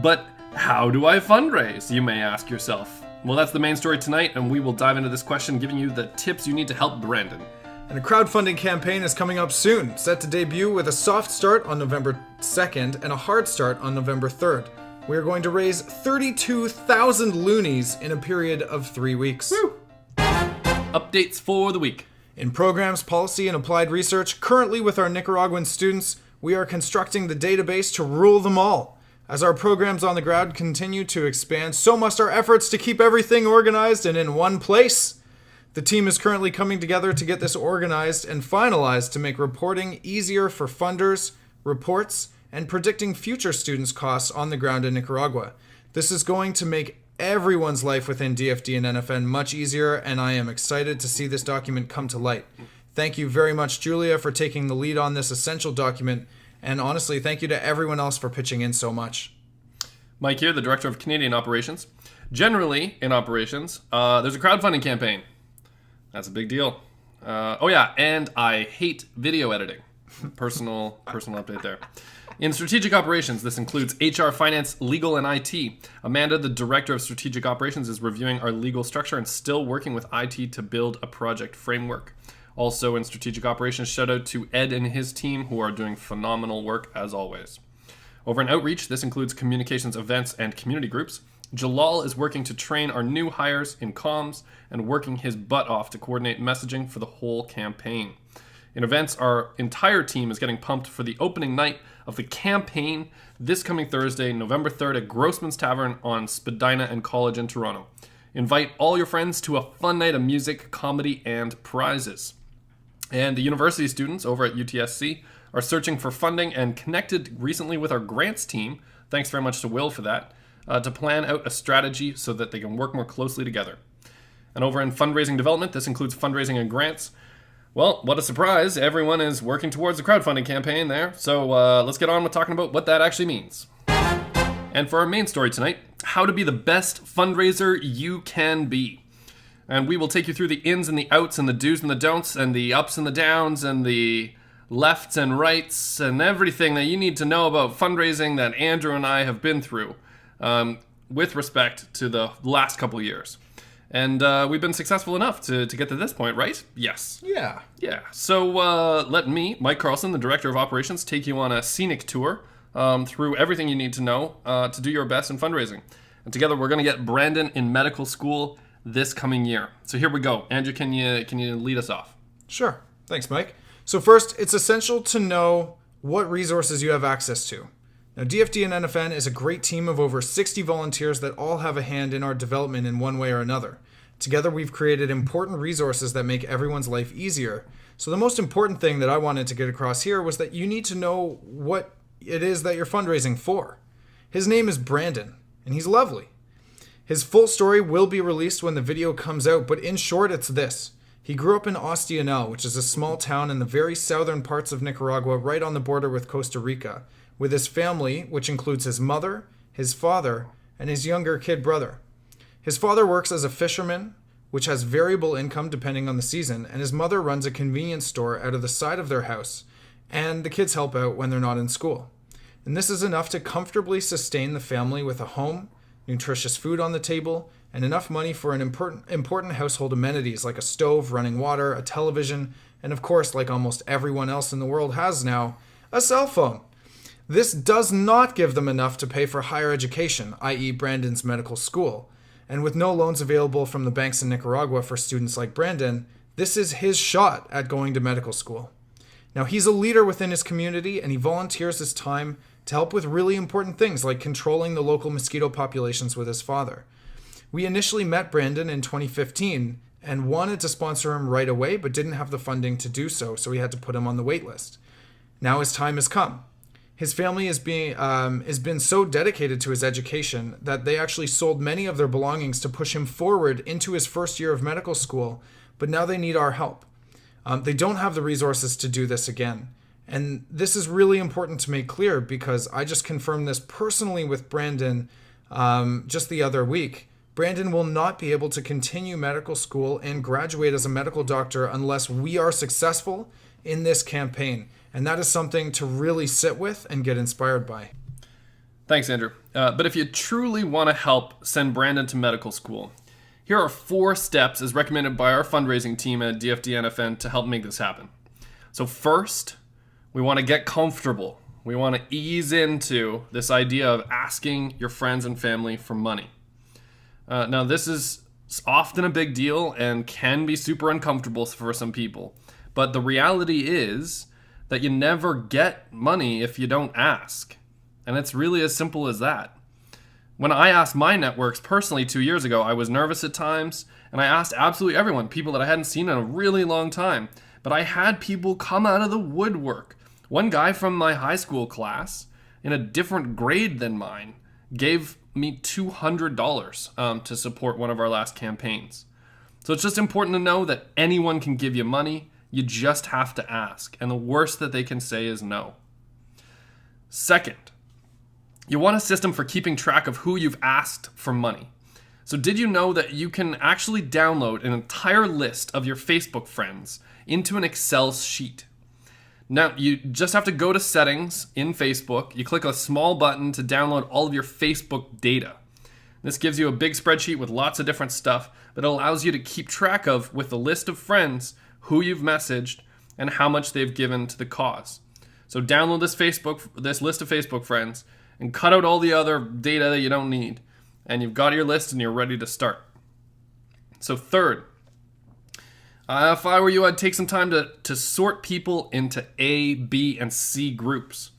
[SPEAKER 2] But how do I fundraise, you may ask yourself? Well, that's the main story tonight, and we will dive into this question, giving you the tips you need to help Brandon.
[SPEAKER 1] And a crowdfunding campaign is coming up soon, set to debut with a soft start on November 2nd and a hard start on November 3rd. We are going to raise 32,000 loonies in a period of 3 weeks.
[SPEAKER 2] Woo! Updates for the week.
[SPEAKER 1] In programs, policy, and applied research, currently with our Nicaraguan students, we are constructing the database to rule them all. As our programs on the ground continue to expand, so must our efforts to keep everything organized and in one place. The team is currently coming together to get this organized and finalized to make reporting easier for funders, reports, and predicting future students' costs on the ground in Nicaragua. This is going to make everyone's life within DFD and NFN much easier, and I am excited to see this document come to light. Thank you very much, Julia, for taking the lead on this essential document, and honestly, thank you to everyone else for pitching in so much.
[SPEAKER 2] Mike here, the Director of Canadian Operations. Generally, in operations, there's a crowdfunding campaign. That's a big deal. And I hate video editing. Personal update there. In strategic operations, this includes HR, finance, legal, and IT. Amanda, the Director of Strategic Operations, is reviewing our legal structure and still working with IT to build a project framework. Also in strategic operations, shout out to Ed and his team, who are doing phenomenal work as always. Over in outreach, this includes communications, events, and community groups. Jalal is working to train our new hires in comms and working his butt off to coordinate messaging for the whole campaign. In events, our entire team is getting pumped for the opening night of the campaign this coming Thursday, November 3rd at Grossman's Tavern on Spadina and College in Toronto. Invite all your friends to a fun night of music, comedy, and prizes. And the university students over at UTSC are searching for funding and connected recently with our grants team, thanks very much to Will for that, to plan out a strategy so that they can work more closely together. And over in fundraising development, this includes fundraising and grants. Well, what a surprise. Everyone is working towards a crowdfunding campaign there. So let's get on with talking about what that actually means. And for our main story tonight, how to be the best fundraiser you can be. And we will take you through the ins and the outs and the do's and the don'ts and the ups and the downs and the lefts and rights and everything that you need to know about fundraising that Andrew and I have been through with respect to the last couple of years. And we've been successful enough to get to this point, right? Yes.
[SPEAKER 1] Yeah.
[SPEAKER 2] Yeah. So let me, Mike Carlson, the Director of Operations, take you on a scenic tour through everything you need to know to do your best in fundraising. And together we're going to get Brandon in medical school this coming year. So here we go. Andrew, can you lead us off?
[SPEAKER 1] Sure. Thanks, Mike. So first, it's essential to know what resources you have access to. Now, DFD and NFN is a great team of over 60 volunteers that all have a hand in our development in one way or another. Together, we've created important resources that make everyone's life easier. So the most important thing that I wanted to get across here was that you need to know what it is that you're fundraising for. His name is Brandon, and he's lovely. His full story will be released when the video comes out, but in short, it's this. He grew up in Ostionel, which is a small town in the very southern parts of Nicaragua, right on the border with Costa Rica, with his family, which includes his mother, his father, and his younger kid brother. His father works as a fisherman, which has variable income depending on the season, and his mother runs a convenience store out of the side of their house, and the kids help out when they're not in school. And this is enough to comfortably sustain the family with a home, nutritious food on the table, and enough money for an important household amenities like a stove, running water, a television, and of course, like almost everyone else in the world has now, a cell phone. This does not give them enough to pay for higher education, i.e. Brandon's medical school. And with no loans available from the banks in Nicaragua for students like Brandon, this is his shot at going to medical school. Now, he's a leader within his community, and he volunteers his time to help with really important things like controlling the local mosquito populations with his father. We initially met Brandon in 2015 and wanted to sponsor him right away, but didn't have the funding to do so, so we had to put him on the wait list. Now his time has come. His family has been so dedicated to his education that they actually sold many of their belongings to push him forward into his first year of medical school, but now they need our help. They don't have the resources to do this again. And this is really important to make clear because I just confirmed this personally with Brandon just the other week. Brandon will not be able to continue medical school and graduate as a medical doctor unless we are successful in this campaign. And that is something to really sit with and get inspired by.
[SPEAKER 2] Thanks, Andrew. But if you truly want to help send Brandon to medical school, here are 4 steps as recommended by our fundraising team at DFD-NFN to help make this happen. So first, we want to get comfortable. We want to ease into this idea of asking your friends and family for money. Now, this is often a big deal and can be super uncomfortable for some people. But the reality is that you never get money if you don't ask. And it's really as simple as that. When I asked my networks personally 2 years ago, I was nervous at times, and I asked absolutely everyone, people that I hadn't seen in a really long time. But I had people come out of the woodwork. One guy from my high school class, in a different grade than mine, gave me $200 to support one of our last campaigns. So it's just important to know that anyone can give you money. You just have to ask. And the worst that they can say is no. Second, you want a system for keeping track of who you've asked for money. So did you know that you can actually download an entire list of your Facebook friends into an Excel sheet? Now, you just have to go to settings in Facebook. You click a small button to download all of your Facebook data. This gives you a big spreadsheet with lots of different stuff that allows you to keep track of, with a list of friends, who you've messaged and how much they've given to the cause. So download this list of Facebook friends and cut out all the other data that you don't need. And you've got your list and you're ready to start. So third, if I were you, I'd take some time to sort people into A, B, and C groups.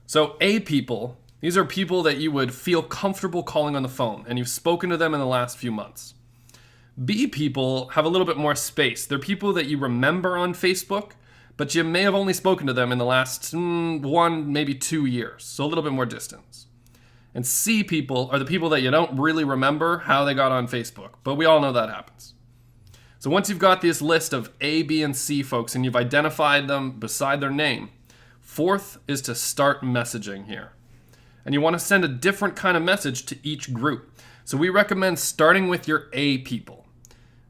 [SPEAKER 2] So A people, these are people that you would feel comfortable calling on the phone, and you've spoken to them in the last few months. B people have a little bit more space. They're people that you remember on Facebook, but you may have only spoken to them in the last 1, maybe 2 years, so a little bit more distance. And C people are the people that you don't really remember how they got on Facebook, but we all know that happens. So once you've got this list of A, B, and C folks and you've identified them beside their name, fourth is to start messaging here. And you want to send a different kind of message to each group. So we recommend starting with your A people.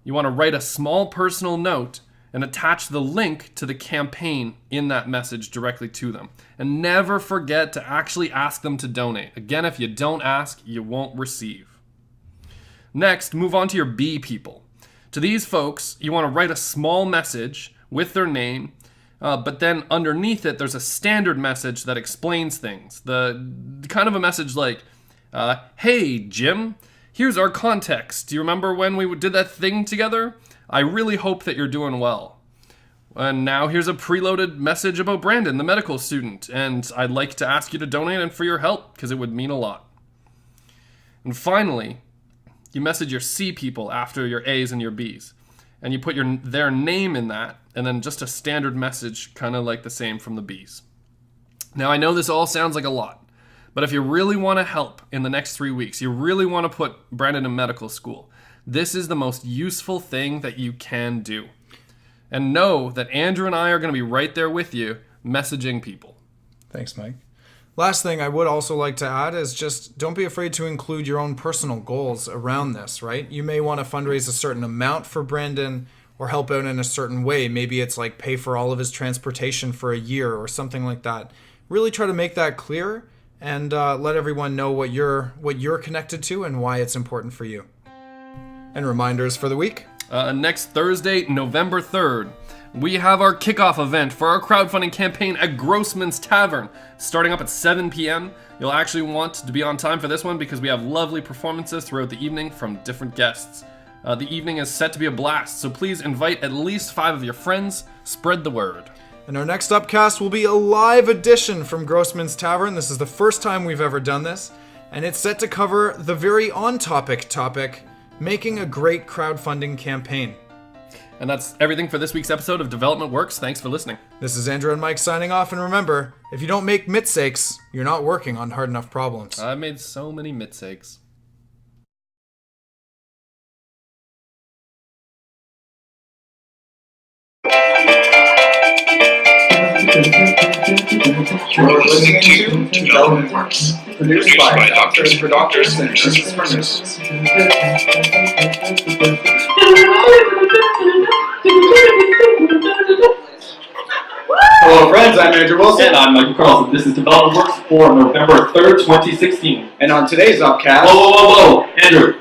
[SPEAKER 2] You want to write a small personal note and attach the link to the campaign in that message directly to them. And never forget to actually ask them to donate. Again, if you don't ask, you won't receive. Next, move on to your B people. To these folks, you want to write a small message with their name, but then underneath it, there's a standard message that explains things. The kind of a message like, hey, Jim, here's our context. Do you remember when we did that thing together? I really hope that you're doing well.
[SPEAKER 4] And now here's a preloaded message about Brandon, the medical student, and I'd like to ask you to donate and for your help, because it would mean a lot. And finally, you message your C people after your A's and your B's, and you put their name in that, and then just a standard message, kind of like the same from the B's. Now, I know this all sounds like a lot, but if you really want to help in the next 3 weeks, you really want to put Brandon in medical school, this is the most useful thing that you can do. And know that Andrew and I are going to be right there with you, messaging people.
[SPEAKER 1] Thanks, Mike. Last thing I would also like to add is just don't be afraid to include your own personal goals around this, right? You may want to fundraise a certain amount for Brandon or help out in a certain way. Maybe it's like pay for all of his transportation for a year or something like that. Really try to make that clear and let everyone know what you're connected to and why it's important for you. And reminders for the week.
[SPEAKER 4] Next Thursday, November 3rd, we have our kickoff event for our crowdfunding campaign at Grossman's Tavern, starting up at 7 p.m. You'll actually want to be on time for this one because we have lovely performances throughout the evening from different guests. The evening is set to be a blast, so please invite at least 5 of your friends. Spread the word.
[SPEAKER 1] And our next upcast will be a live edition from Grossman's Tavern. This is the first time we've ever done this, and it's set to cover the very on-topic topic, making a great crowdfunding campaign.
[SPEAKER 4] And that's everything for this week's episode of Development Works. Thanks for listening.
[SPEAKER 1] This is Andrew and Mike signing off, and remember, if you don't make mistakes, you're not working on hard enough problems.
[SPEAKER 4] I've made so many mistakes.
[SPEAKER 5] You're listening to Development Works, produced by Doctors for Doctors and Nurses for Nurses. Hello friends, I'm Andrew Wilson.
[SPEAKER 2] And I'm Michael Carlson. This is Development Works for November 3rd, 2016.
[SPEAKER 5] And on today's upcast...
[SPEAKER 2] Whoa. Andrew,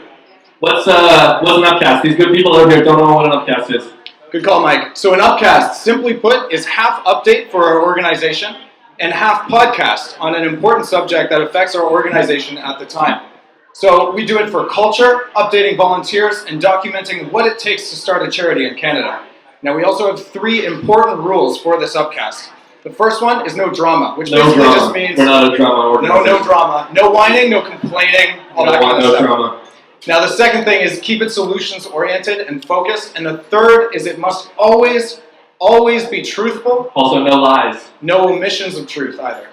[SPEAKER 2] what's an upcast? These good people out here don't know what an upcast is.
[SPEAKER 5] Good call, Mike. So an upcast, simply put, is half update for our organization and half podcast on an important subject that affects our organization at the time. So we do it for culture, updating volunteers, and documenting what it takes to start a charity in Canada. Now we also have 3 important rules for this upcast. The first one is no drama, which basically just means...
[SPEAKER 2] We're not a drama organization.
[SPEAKER 5] No drama. No whining, no complaining, all that kind of stuff.
[SPEAKER 2] Drama.
[SPEAKER 5] Now the second thing is keep it solutions oriented and focused. And the third is it must always be truthful.
[SPEAKER 2] Also no lies.
[SPEAKER 5] No omissions of truth either.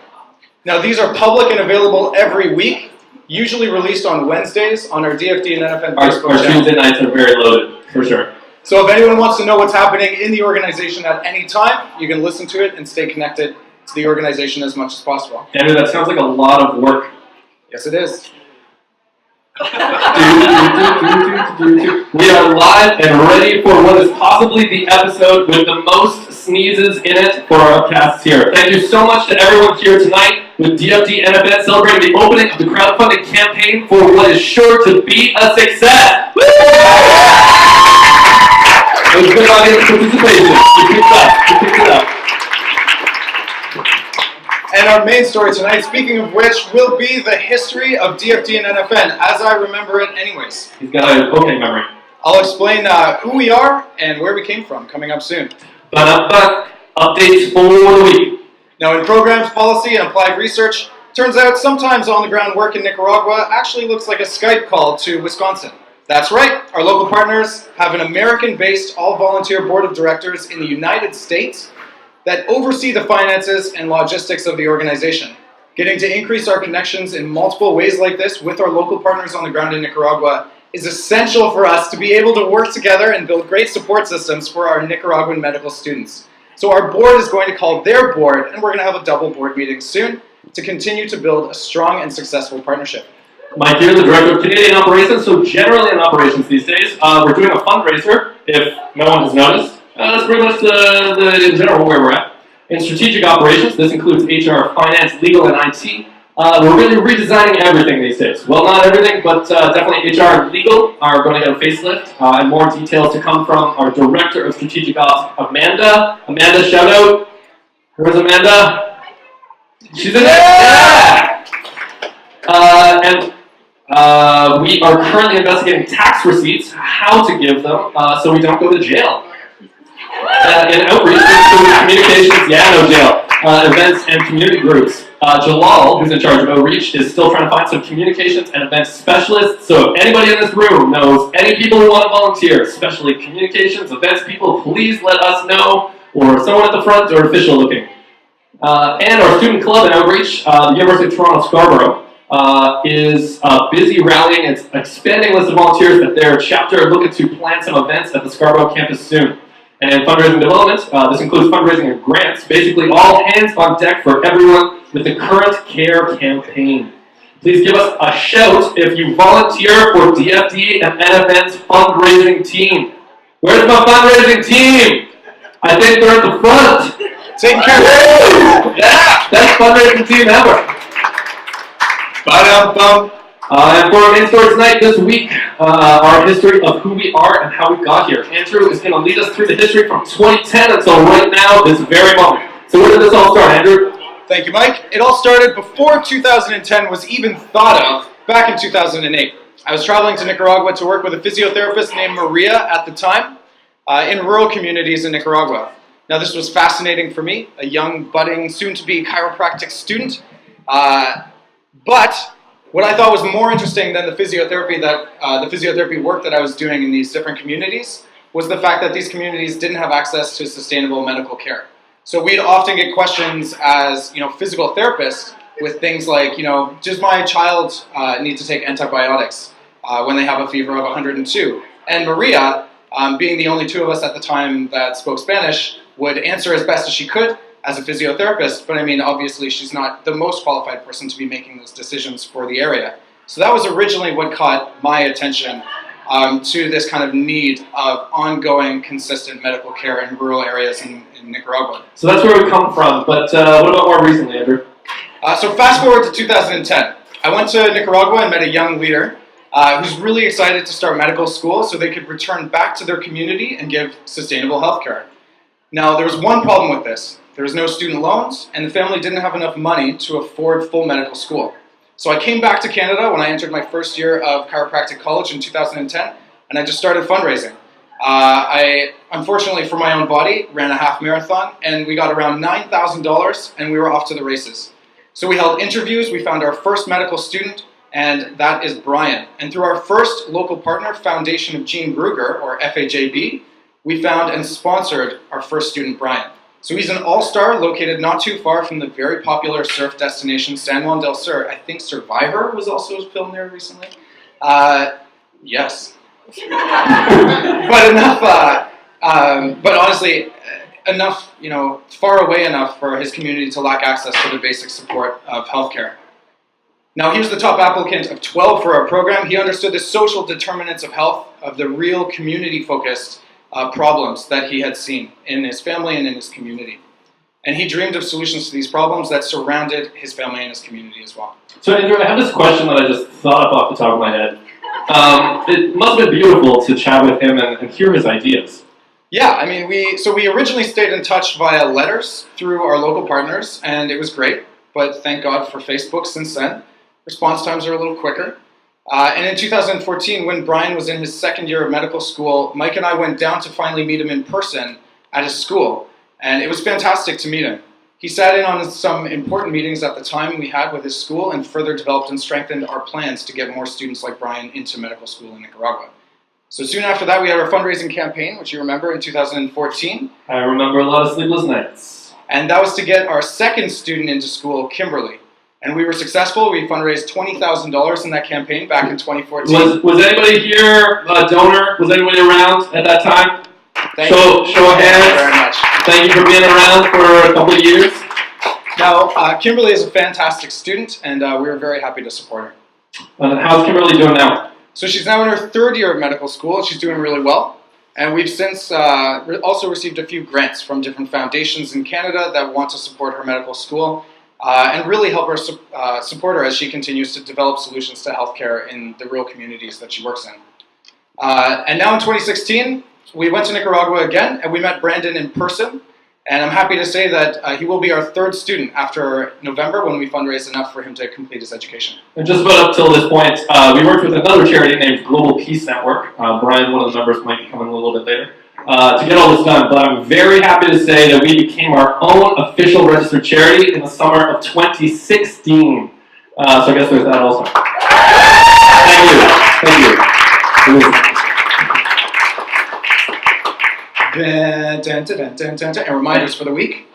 [SPEAKER 5] Now these are public and available every week, usually released on Wednesdays on our DFD and NFN Facebook
[SPEAKER 2] Our
[SPEAKER 5] channel.
[SPEAKER 2] Tuesday nights are very loaded, for sure.
[SPEAKER 5] So if anyone wants to know what's happening in the organization at any time, you can listen to it and stay connected to the organization as much as possible.
[SPEAKER 2] Andrew, that sounds like a lot of work.
[SPEAKER 5] Yes, it is.
[SPEAKER 2] We are live and ready for what is possibly the episode with the most sneezes in it for our upcasts here. Thank you so much to everyone here tonight with DFD NFN celebrating the opening of the crowdfunding campaign for what is sure to be a success. Woo! It was good audience participation. You picked it up.
[SPEAKER 5] And our main story tonight, speaking of which, will be the history of DFD and NFN, as I remember it anyways.
[SPEAKER 2] He's got a okay memory.
[SPEAKER 5] I'll explain who we are and where we came from, coming up soon.
[SPEAKER 2] But updates for the week.
[SPEAKER 5] Now in programs, policy, and applied research, turns out sometimes on-the-ground work in Nicaragua actually looks like a Skype call to Wisconsin. That's right, our local partners have an American-based all-volunteer board of directors in the United States that oversee the finances and logistics of the organization. Getting to increase our connections in multiple ways like this with our local partners on the ground in Nicaragua is essential for us to be able to work together and build great support systems for our Nicaraguan medical students. So our board is going to call their board, and we're going to have a double board meeting soon to continue to build a strong and successful partnership.
[SPEAKER 2] Mike here, the Director of Canadian Operations. So generally in operations these days, we're doing a fundraiser, if no one has noticed. That's pretty much in general where we're at. In strategic operations, this includes HR, finance, legal, and IT. We're really redesigning everything these days. Well, not everything, but definitely HR and legal are going to get a facelift. And more details to come from our Director of Strategic Ops, Amanda. Amanda, shout out. Where's Amanda? She's in there! Yeah! We are currently investigating tax receipts, how to give them, so we don't go to jail. In outreach, communications, no jail, events and community groups. Jalal, who's in charge of outreach, is still trying to find some communications and events specialists. So if anybody in this room knows any people who want to volunteer, especially communications, events people, please let us know, or someone at the front or official looking. And our student club and outreach, the University of Toronto Scarborough, is busy rallying its expanding list of volunteers at their chapter, looking to plan some events at the Scarborough campus soon. And in fundraising development, this includes fundraising and grants, basically all hands on deck for everyone with the Current Care campaign. Please give us a shout if you volunteer for DFD and NFN's fundraising team. Where's my fundraising team? I think they're at the front.
[SPEAKER 5] Taking care of
[SPEAKER 2] Yeah, best fundraising team ever.
[SPEAKER 5] Ba-dum-bum.
[SPEAKER 2] And for our main story tonight, this week, our history of who we are and how we got here. Andrew is going to lead us through the history from 2010 until right now, this very moment. So where did this all start, Andrew?
[SPEAKER 5] Thank you, Mike. It all started before 2010 was even thought of, back in 2008. I was traveling to Nicaragua to work with a physiotherapist named Maria at the time in rural communities in Nicaragua. Now, this was fascinating for me, a young, budding, soon-to-be chiropractic student. But what I thought was more interesting than the physiotherapy work that I was doing in these different communities was the fact that these communities didn't have access to sustainable medical care. So we'd often get questions as, physical therapists with things like, does my child need to take antibiotics when they have a fever of 102? And Maria, being the only two of us at the time that spoke Spanish, would answer as best as she could as a physiotherapist, but obviously she's not the most qualified person to be making those decisions for the area. So that was originally what caught my attention to this kind of need of ongoing, consistent medical care in rural areas in Nicaragua.
[SPEAKER 2] So that's where we come from, but what about more recently, Andrew?
[SPEAKER 5] So fast forward to 2010. I went to Nicaragua and met a young leader who's really excited to start medical school so they could return back to their community and give sustainable health care. Now, there was one problem with this. There was no student loans, and the family didn't have enough money to afford full medical school. So I came back to Canada when I entered my first year of chiropractic college in 2010, and I just started fundraising. I, unfortunately for my own body, ran a half marathon, and we got around $9,000, and we were off to the races. So we held interviews, we found our first medical student, and that is Brian. And through our first local partner, Foundation of Gene Brugger, or FAJB, we found and sponsored our first student, Brian. So he's an all-star located not too far from the very popular surf destination San Juan del Sur. I think Survivor was also filmed there recently. Yes. But enough, but honestly, enough, far away enough for his community to lack access to the basic support of healthcare. Now here's the top applicant of 12 for our program. He understood the social determinants of health, of the real community-focused problems that he had seen in his family and in his community. And he dreamed of solutions to these problems that surrounded his family and his community as well.
[SPEAKER 2] So Andrew, I have this question that I just thought up off the top of my head. It must have been beautiful to chat with him and hear his ideas.
[SPEAKER 5] Yeah, we originally stayed in touch via letters through our local partners, and it was great, but thank God for Facebook since then. Response times are a little quicker. And in 2014, when Brian was in his second year of medical school, Mike and I went down to finally meet him in person at his school. And it was fantastic to meet him. He sat in on some important meetings at the time we had with his school and further developed and strengthened our plans to get more students like Brian into medical school in Nicaragua. So soon after that, we had our fundraising campaign, which you remember, in 2014.
[SPEAKER 2] I remember a lot of sleepless nights.
[SPEAKER 5] And that was to get our second student into school, Kimberly. And we were successful. We fundraised $20,000 in that campaign back in 2014.
[SPEAKER 2] Was anybody here a donor? Was anybody around at that time? Show of hands.
[SPEAKER 5] Thank you very much.
[SPEAKER 2] Thank you for being around for a couple of years.
[SPEAKER 5] Now, Kimberly is a fantastic student, and we were very happy to support her.
[SPEAKER 2] How's Kimberly doing now?
[SPEAKER 5] So she's now in her third year of medical school. She's doing really well. And we've since also received a few grants from different foundations in Canada that want to support her medical school. And really help her support her as she continues to develop solutions to healthcare in the rural communities that she works in. And now in 2016, we went to Nicaragua again, and we met Brandon in person. And I'm happy to say that he will be our third student after November when we fundraise enough for him to complete his education.
[SPEAKER 2] And just about up till this point, we worked with another charity named Global Peace Network. Brian, one of the members, might be coming a little bit later. to get all this done, but I'm very happy to say that we became our own official registered charity in the summer of 2016. So I guess there's that also.
[SPEAKER 5] Thank you. And reminders for the week.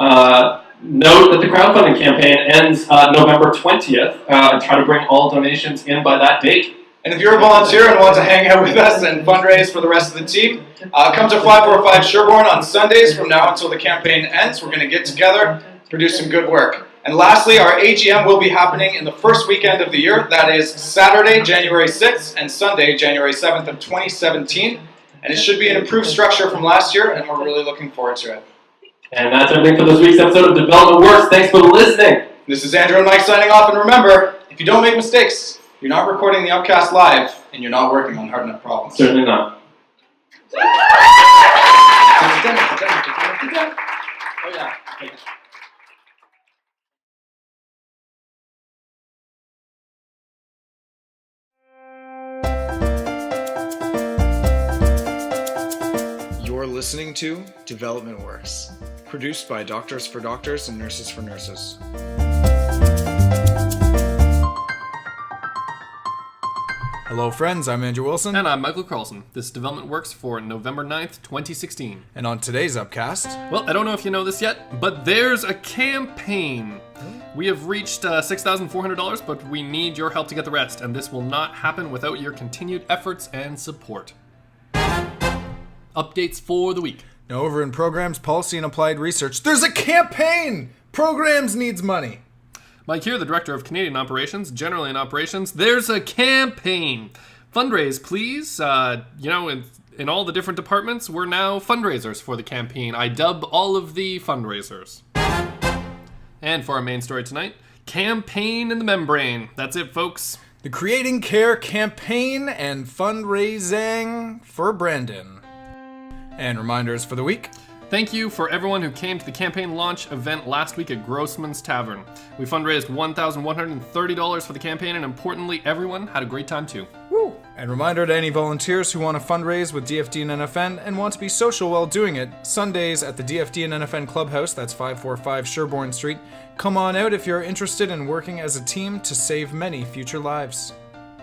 [SPEAKER 2] Note that the crowdfunding campaign ends November 20th. Try to bring all donations in by that date.
[SPEAKER 5] And if you're a volunteer and want to hang out with us and fundraise for the rest of the team, come to 545 Sherbourne on Sundays from now until the campaign ends. We're going to get together, produce some good work. And lastly, our AGM will be happening in the first weekend of the year. That is Saturday, January 6th and Sunday, January 7th of 2017. And it should be an improved structure from last year, and we're really looking forward to it.
[SPEAKER 2] And that's everything for this week's episode of Development Works. Thanks for listening.
[SPEAKER 5] This is Andrew and Mike signing off, and remember, if you don't make mistakes, you're not recording the Upcast live, and you're not working on hard enough problems.
[SPEAKER 2] Certainly not. Oh yeah.
[SPEAKER 1] You're listening to Development Works, produced by Doctors for Doctors and Nurses for Nurses. Hello friends, I'm Andrew Wilson.
[SPEAKER 4] And I'm Michael Carlson. This Development Works for November 9th, 2016.
[SPEAKER 1] And on today's Upcast...
[SPEAKER 4] Well, I don't know if you know this yet, but there's a campaign. We have reached $6,400, but we need your help to get the rest, and this will not happen without your continued efforts and support. Updates for the week.
[SPEAKER 1] Now over in Programs, Policy and Applied Research, there's a campaign! Programs needs money.
[SPEAKER 4] Mike here, the Director of Canadian Operations, generally in operations. There's a campaign. Fundraise, please. In all the different departments, we're now fundraisers for the campaign. I dub all of the fundraisers. And for our main story tonight, campaign in the membrane. That's it, folks.
[SPEAKER 1] The Creating Care campaign and fundraising for Brandon. And reminders for the week.
[SPEAKER 4] Thank you for everyone who came to the campaign launch event last week at Grossman's Tavern. We fundraised $1,130 for the campaign, and importantly, everyone had a great time too.
[SPEAKER 1] Woo! And reminder to any volunteers who want to fundraise with DFD and NFN and want to be social while doing it, Sundays at the DFD and NFN Clubhouse, that's 545 Sherbourne Street. Come on out if you're interested in working as a team to save many future lives.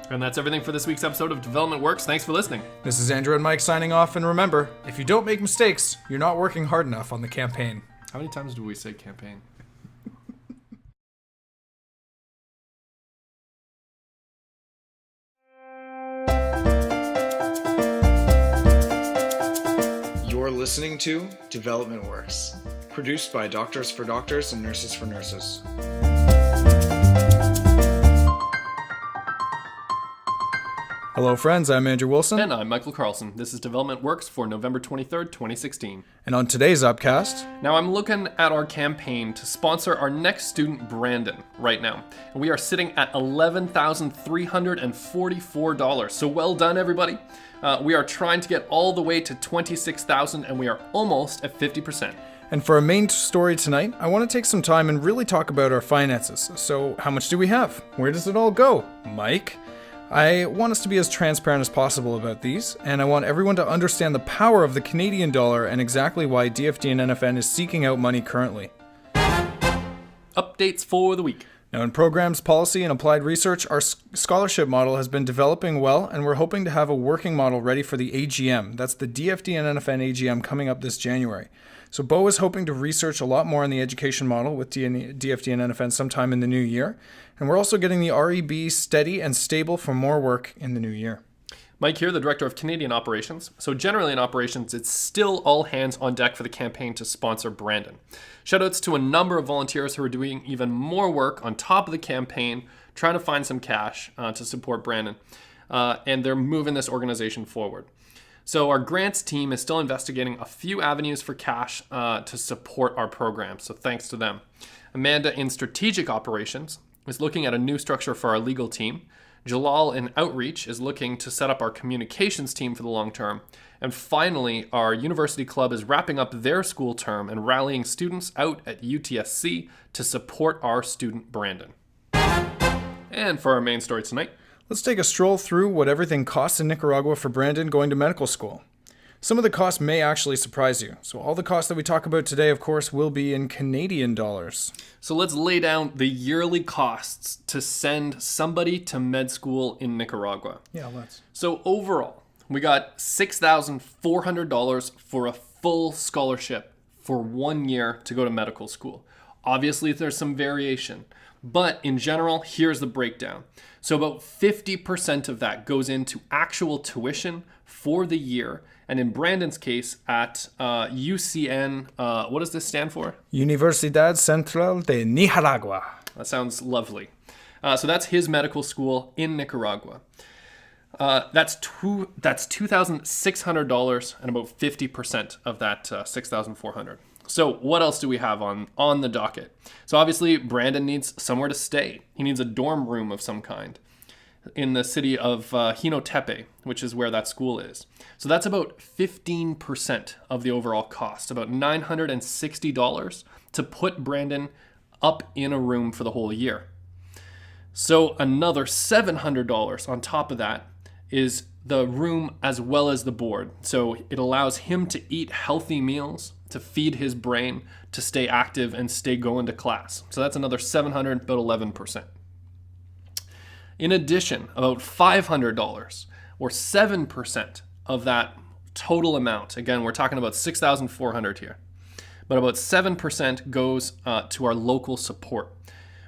[SPEAKER 4] And that's everything for this week's episode of Development Works. Thanks for listening.
[SPEAKER 1] This is Andrew and Mike signing off, and remember, if you don't make mistakes, you're not working hard enough on the campaign.
[SPEAKER 4] How many times do we say campaign?
[SPEAKER 1] You're listening to Development Works, produced by Doctors for Doctors and Nurses for Nurses. Hello friends, I'm Andrew Wilson.
[SPEAKER 4] And I'm Michael Carlson. This is Development Works for November 23rd, 2016.
[SPEAKER 1] And on today's Upcast...
[SPEAKER 4] Now I'm looking at our campaign to sponsor our next student, Brandon, right now. And we are sitting at $11,344. So well done, everybody. We are trying to get all the way to $26,000, and we are almost at 50%.
[SPEAKER 1] And for our main story tonight, I want to take some time and really talk about our finances. So how much do we have? Where does it all go? Mike? I want us to be as transparent as possible about these, and I want everyone to understand the power of the Canadian dollar and exactly why DFD and NFN is seeking out money currently.
[SPEAKER 4] Updates for the week.
[SPEAKER 1] Now in Programs, Policy and Applied Research, our scholarship model has been developing well, and we're hoping to have a working model ready for the AGM. That's the DFD and NFN AGM coming up this January. So Bo is hoping to research a lot more on the education model with DFD and NFN sometime in the new year. And we're also getting the REB steady and stable for more work in the new year.
[SPEAKER 4] Mike here, the Director of Canadian Operations. So generally in operations, it's still all hands on deck for the campaign to sponsor Brandon. Shoutouts to a number of volunteers who are doing even more work on top of the campaign, trying to find some cash to support Brandon. And they're moving this organization forward. So our grants team is still investigating a few avenues for cash to support our program. So thanks to them. Amanda in Strategic Operations is looking at a new structure for our legal team. Jalal in Outreach is looking to set up our communications team for the long term. And finally, our university club is wrapping up their school term and rallying students out at UTSC to support our student Brandon. And for our main story tonight,
[SPEAKER 1] let's take a stroll through what everything costs in Nicaragua for Brandon going to medical school. Some of the costs may actually surprise you. So all the costs that we talk about today, of course, will be in Canadian dollars.
[SPEAKER 2] So let's lay down the yearly costs to send somebody to med school in Nicaragua.
[SPEAKER 1] Yeah, let's.
[SPEAKER 2] So overall, we got $6,400 for a full scholarship for 1 year to go to medical school. Obviously, there's some variation, but in general, here's the breakdown. So about 50% of that goes into actual tuition for the year. And in Brandon's case, at UCN, what does this stand for?
[SPEAKER 1] Universidad Central de Nicaragua.
[SPEAKER 2] That sounds lovely. So that's his medical school in Nicaragua. That's $2,600 and about 50% of that $6,400. So what else do we have on the docket? So obviously Brandon needs somewhere to stay. He needs a dorm room of some kind in the city of Hinotepe, which is where that school is. So that's about 15% of the overall cost, about $960 to put Brandon up in a room for the whole year. So another $700 on top of that is the room as well as the board. So it allows him to eat healthy meals, to feed his brain, to stay active and stay going to class. So that's another $700, about 11%. In addition, about $500 or 7% of that total amount, again, we're talking about $6,400 here, but about 7% goes to our local support.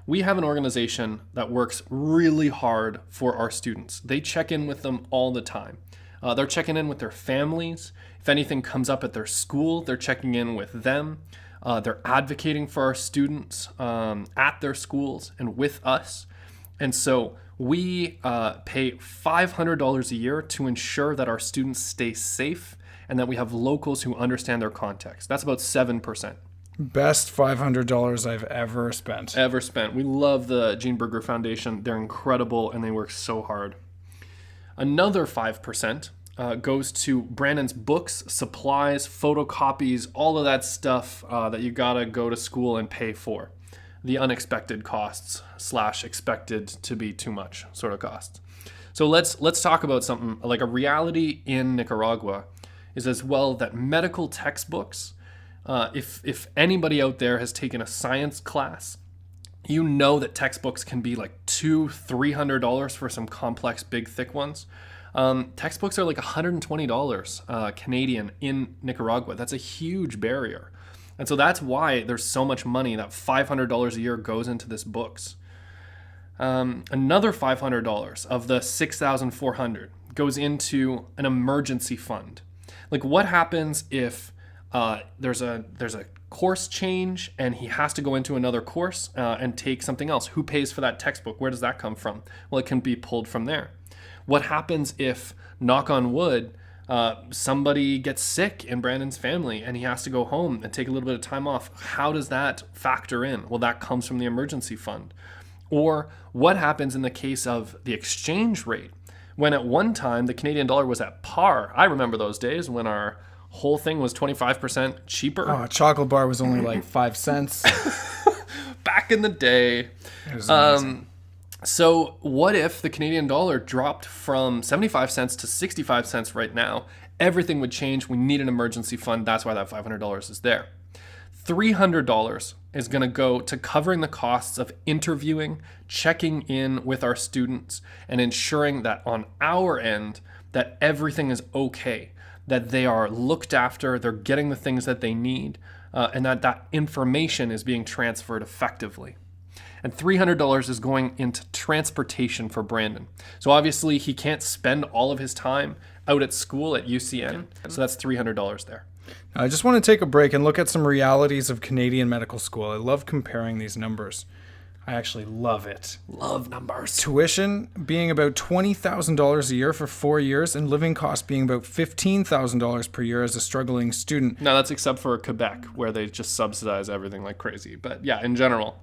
[SPEAKER 2] We have an organization that works really hard for our students. They check in with them all the time. They're checking in with their families. If anything comes up at their school, they're checking in with them. They're advocating for our students at their schools and with us. And so we pay $500 a year to ensure that our students stay safe and that we have locals who understand their context. That's about 7%.
[SPEAKER 1] Best $500 I've ever spent.
[SPEAKER 2] We love the Gene Berger Foundation. They're incredible and they work so hard. Another 5% goes to Brandon's books, supplies, photocopies, all of that stuff that you gotta go to school and pay for. The unexpected costs / expected to be too much sort of costs. So let's talk about something like a reality in Nicaragua is as well that medical textbooks, if anybody out there has taken a science class, you know that textbooks can be like $200-300 for some complex, big, thick ones. Textbooks are like $120 Canadian in Nicaragua. That's a huge barrier. And so that's why there's so much money, that $500 a year goes into this books. Another $500 of the $6,400 goes into an emergency fund. Like what happens if there's a course change and he has to go into another course and take something else? Who pays for that textbook? Where does that come from? Well, it can be pulled from there. What happens if, knock on wood, somebody gets sick in Brandon's family and he has to go home and take a little bit of time off? How does that factor in? Well, that comes from the emergency fund. Or what happens in the case of the exchange rate? When at one time the Canadian dollar was at par. I remember those days when our whole thing was 25% cheaper.
[SPEAKER 1] Oh, a chocolate bar was only like 5 cents.
[SPEAKER 2] Back in the day.
[SPEAKER 1] It was amazing.
[SPEAKER 2] So what if the Canadian dollar dropped from 75 cents to 65 cents right now? Everything would change. We need an emergency fund. That's why that $500 is there. $300 is going to go to covering the costs of interviewing, checking in with our students, and ensuring that on our end that everything is okay, that they are looked after, they're getting the things that they need, and that information is being transferred effectively. And $300 is going into transportation for Brandon. So obviously he can't spend all of his time out at school at UCN. So that's $300 there.
[SPEAKER 1] I just want to take a break and look at some realities of Canadian medical school. I love comparing these numbers. I actually love it.
[SPEAKER 2] Love numbers.
[SPEAKER 1] Tuition being about $20,000 a year for 4 years and living costs being about $15,000 per year as a struggling student.
[SPEAKER 2] No, that's except for Quebec, where they just subsidize everything like crazy. But yeah, in general.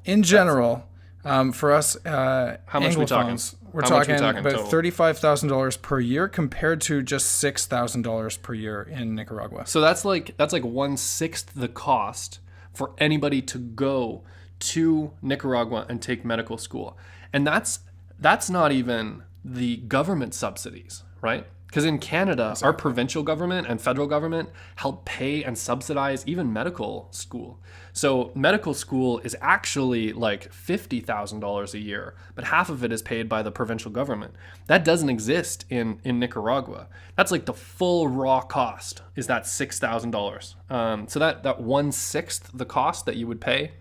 [SPEAKER 1] For us,
[SPEAKER 2] how much are we talking?
[SPEAKER 1] We're
[SPEAKER 2] How much
[SPEAKER 1] talking
[SPEAKER 2] are we talking
[SPEAKER 1] about $35,000 per year compared to just $6,000 per year in Nicaragua.
[SPEAKER 2] So that's like 1/6 the cost for anybody to go to Nicaragua and take medical school. And that's not even the government subsidies, right? Because in Canada, our provincial government and federal government help pay and subsidize even medical school. So medical school is actually like $50,000 a year, but half of it is paid by the provincial government. That doesn't exist in Nicaragua. That's like the full raw cost is that $6,000. So that 1/6 the cost that you would pay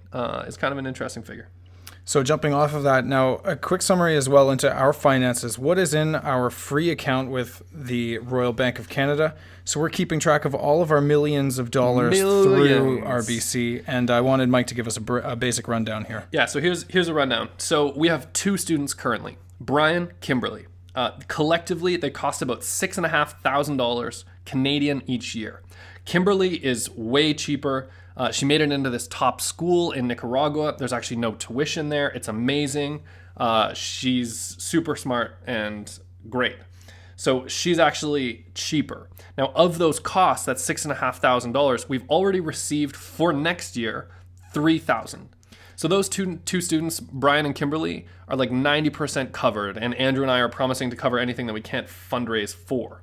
[SPEAKER 2] is kind of an interesting figure.
[SPEAKER 1] So jumping off of that, now a quick summary as well into our finances. What is in our free account with the Royal Bank of Canada? So we're keeping track of all of our millions of dollars through RBC, and I wanted Mike to give us a basic rundown here.
[SPEAKER 2] Yeah, so here's a rundown. So we have 2 students currently, Brian, Kimberly. Collectively, they cost about $6,500 Canadian each year. Kimberly is way cheaper. She made it into this top school in Nicaragua. There's actually no tuition there. It's amazing. She's super smart and great. So she's actually cheaper. Now, of those costs, that's $6,500, we've already received for next year $3,000. So those two students, Brian and Kimberly, are like 90% covered, and Andrew and I are promising to cover anything that we can't fundraise for.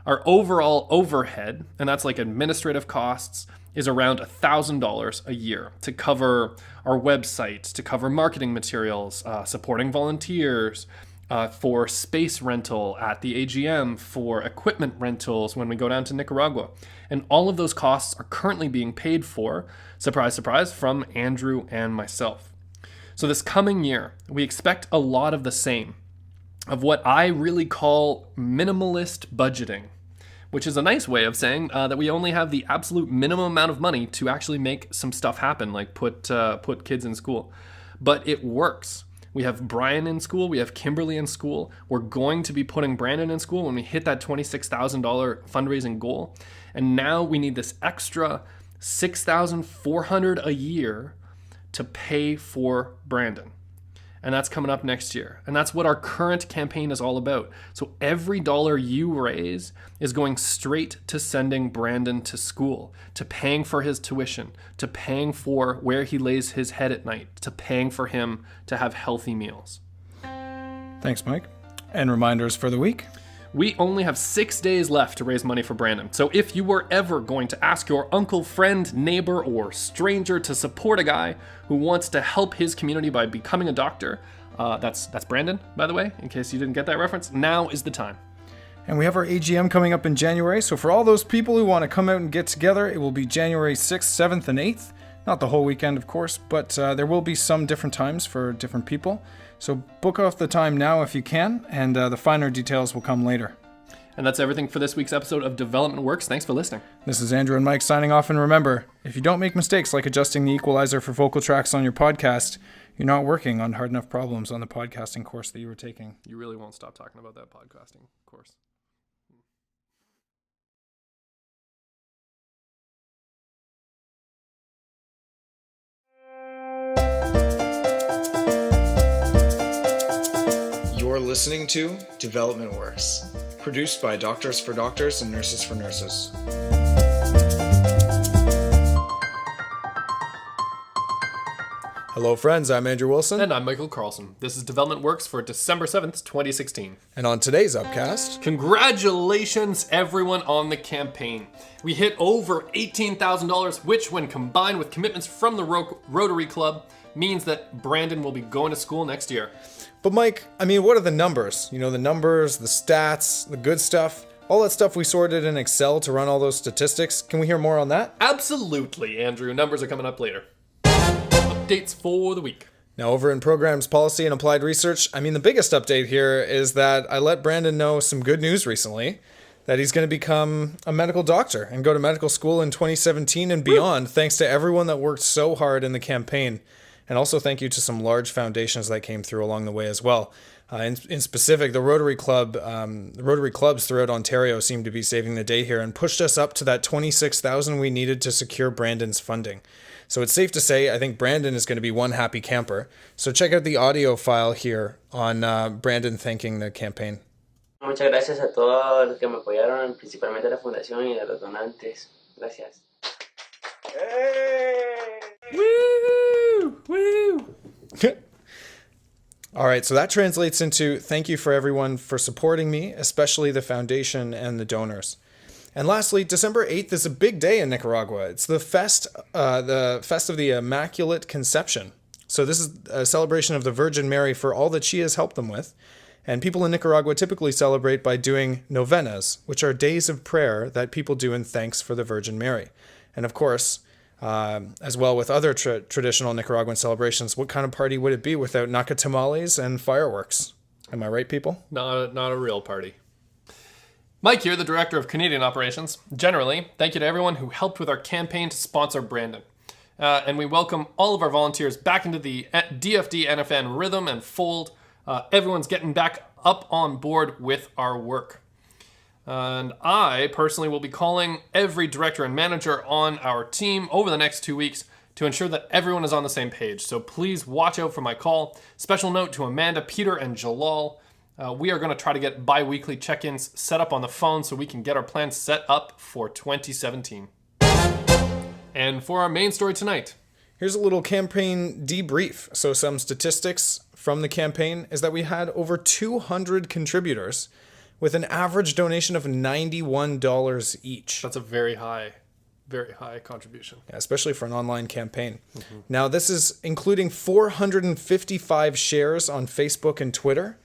[SPEAKER 2] Our overall overhead, and that's like administrative costs, is around $1,000 a year to cover our website, to cover marketing materials, supporting volunteers, for space rental at the AGM, for equipment rentals when we go down to Nicaragua. And all of those costs are currently being paid for, surprise, surprise, from Andrew and myself. So this coming year, we expect a lot of the same, of what I really call minimalist budgeting, which is a nice way of saying that we only have the absolute minimum amount of money to actually make some stuff happen, like put kids in school. But it works. We have Brian in school. We have Kimberly in school. We're going to be putting Brandon in school when we hit that $26,000 fundraising goal. And now we need this extra $6,400 a year to pay for Brandon. And that's coming up next year. And that's what our current campaign is all about. So every dollar you raise is going straight to sending Brandon to school, to paying for his tuition, to paying for where he lays his head at night, to paying for him to have healthy meals.
[SPEAKER 1] Thanks, Mike. And reminders for the week.
[SPEAKER 2] We only have 6 days left to raise money for Brandon. So if you were ever going to ask your uncle, friend, neighbor, or stranger to support a guy who wants to help his community by becoming a doctor, that's Brandon, by the way, in case you didn't get that reference, now is the time.
[SPEAKER 1] And we have our AGM coming up in January, so for all those people who want to come out and get together, it will be January 6th, 7th, and 8th. Not the whole weekend, of course, but there will be some different times for different people. So book off the time now if you can, and the finer details will come later.
[SPEAKER 2] And that's everything for this week's episode of Development Works. Thanks for listening.
[SPEAKER 1] This is Andrew and Mike signing off, and remember, if you don't make mistakes like adjusting the equalizer for vocal tracks on your podcast, you're not working on hard enough problems on the podcasting course that you were taking.
[SPEAKER 2] You really won't stop talking about that podcasting course.
[SPEAKER 1] You're listening to Development Works, produced by Doctors for Doctors and Nurses for Nurses. Hello, friends. I'm Andrew Wilson.
[SPEAKER 2] And I'm Michael Carlson. This is Development Works for December 7th, 2016.
[SPEAKER 1] And on today's upcast,
[SPEAKER 2] congratulations, everyone, on the campaign. We hit over $18,000, which, when combined with commitments from the Rotary Club, means that Brandon will be going to school next year.
[SPEAKER 1] But Mike, I mean, what are the numbers? You know, the numbers, the stats, the good stuff, all that stuff we sorted in Excel to run all those statistics. Can we hear more on that?
[SPEAKER 2] Absolutely, Andrew. Numbers are coming up later. Updates for the week.
[SPEAKER 1] Now, over in Programs, Policy, and Applied Research, I mean, the biggest update here is that I let Brandon know some good news recently, that he's going to become a medical doctor and go to medical school in 2017 and beyond, thanks to everyone that worked so hard in the campaign. And also thank you to some large foundations that came through along the way as well. In specific, the Rotary clubs throughout Ontario seem to be saving the day here and pushed us up to that $26,000 we needed to secure Brandon's funding. So it's safe to say, I think Brandon is going to be one happy camper. So check out the audio file here on Brandon thanking the campaign.
[SPEAKER 6] Muchas gracias a todos los que me apoyaron, principalmente a la fundación y a los donantes. Gracias.
[SPEAKER 2] Woo! Woo!
[SPEAKER 1] All right, so that translates into thank you for everyone for supporting me, especially the foundation and the donors. And lastly, December 8th is a big day in Nicaragua. It's the fest of the Immaculate Conception. So this is a celebration of the Virgin Mary for all that she has helped them with. And people in Nicaragua typically celebrate by doing novenas, which are days of prayer that people do in thanks for the Virgin Mary. And of course, as well with other traditional Nicaraguan celebrations, what kind of party would it be without naca tamales and fireworks? Am I right, people?
[SPEAKER 2] Not a real party. Mike here, the Director of Canadian Operations. Generally, thank you to everyone who helped with our campaign to sponsor Brandon. And we welcome all of our volunteers back into the DFD NFN rhythm and fold. Everyone's getting back up on board with our work. And I personally will be calling every director and manager on our team over the next 2 weeks to ensure that everyone is on the same page. So please watch out for my call. Special note to Amanda, Peter, and Jalal. We are going to try to get bi-weekly check-ins set up on the phone so we can get our plans set up for 2017. And for our main story tonight.
[SPEAKER 1] Here's a little campaign debrief. So some statistics from the campaign is that we had over 200 contributors with an average donation of $91 each.
[SPEAKER 2] That's a very high contribution.
[SPEAKER 1] Yeah, especially for an online campaign. Mm-hmm. Now, this is including 455 shares on Facebook and Twitter,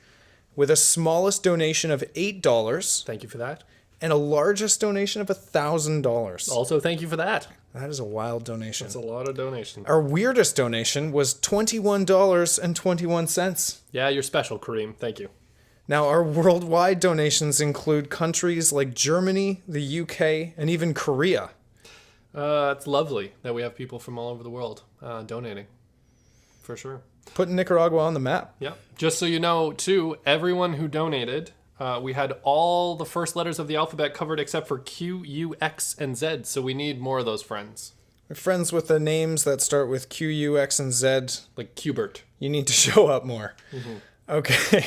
[SPEAKER 1] with a smallest donation of $8.
[SPEAKER 2] Thank you for that.
[SPEAKER 1] And a largest donation of $1,000.
[SPEAKER 2] Also, thank you for that.
[SPEAKER 1] That is a wild donation.
[SPEAKER 2] That's a lot of donations.
[SPEAKER 1] Our weirdest donation was $21.21.
[SPEAKER 2] Yeah, you're special, Kareem. Thank you.
[SPEAKER 1] Now, our worldwide donations include countries like Germany, the UK, and even Korea.
[SPEAKER 2] It's lovely that we have people from all over the world donating. For sure.
[SPEAKER 1] Putting Nicaragua on the map.
[SPEAKER 2] Yeah. Just so you know, too, everyone who donated, we had all the first letters of the alphabet covered except for Q, U, X, and Z. So we need more of those friends.
[SPEAKER 1] We're friends with the names that start with Q, U, X, and Z.
[SPEAKER 2] Like Qbert.
[SPEAKER 1] You need to show up more.
[SPEAKER 2] Mm-hmm.
[SPEAKER 1] Okay.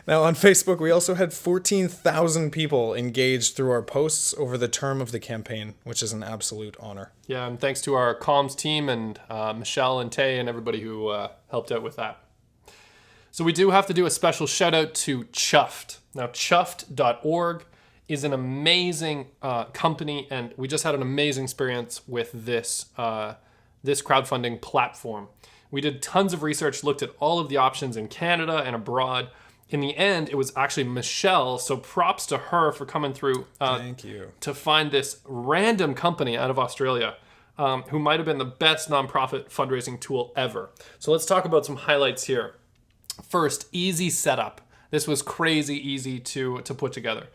[SPEAKER 1] Now on Facebook, we also had 14,000 people engaged through our posts over the term of the campaign, which is an absolute honor.
[SPEAKER 2] Yeah, and thanks to our comms team and Michelle and Tay and everybody who helped out with that. So we do have to do a special shout out to Chuffed. Now, chuffed.org is an amazing company, and we just had an amazing experience with this crowdfunding platform. We did tons of research, looked at all of the options in Canada and abroad. In the end, it was actually Michelle, so props to her for coming through
[SPEAKER 1] Thank you.
[SPEAKER 2] to find this random company out of Australia who might have been the best nonprofit fundraising tool ever. So let's talk about some highlights here. First, easy setup. This was crazy easy to put together.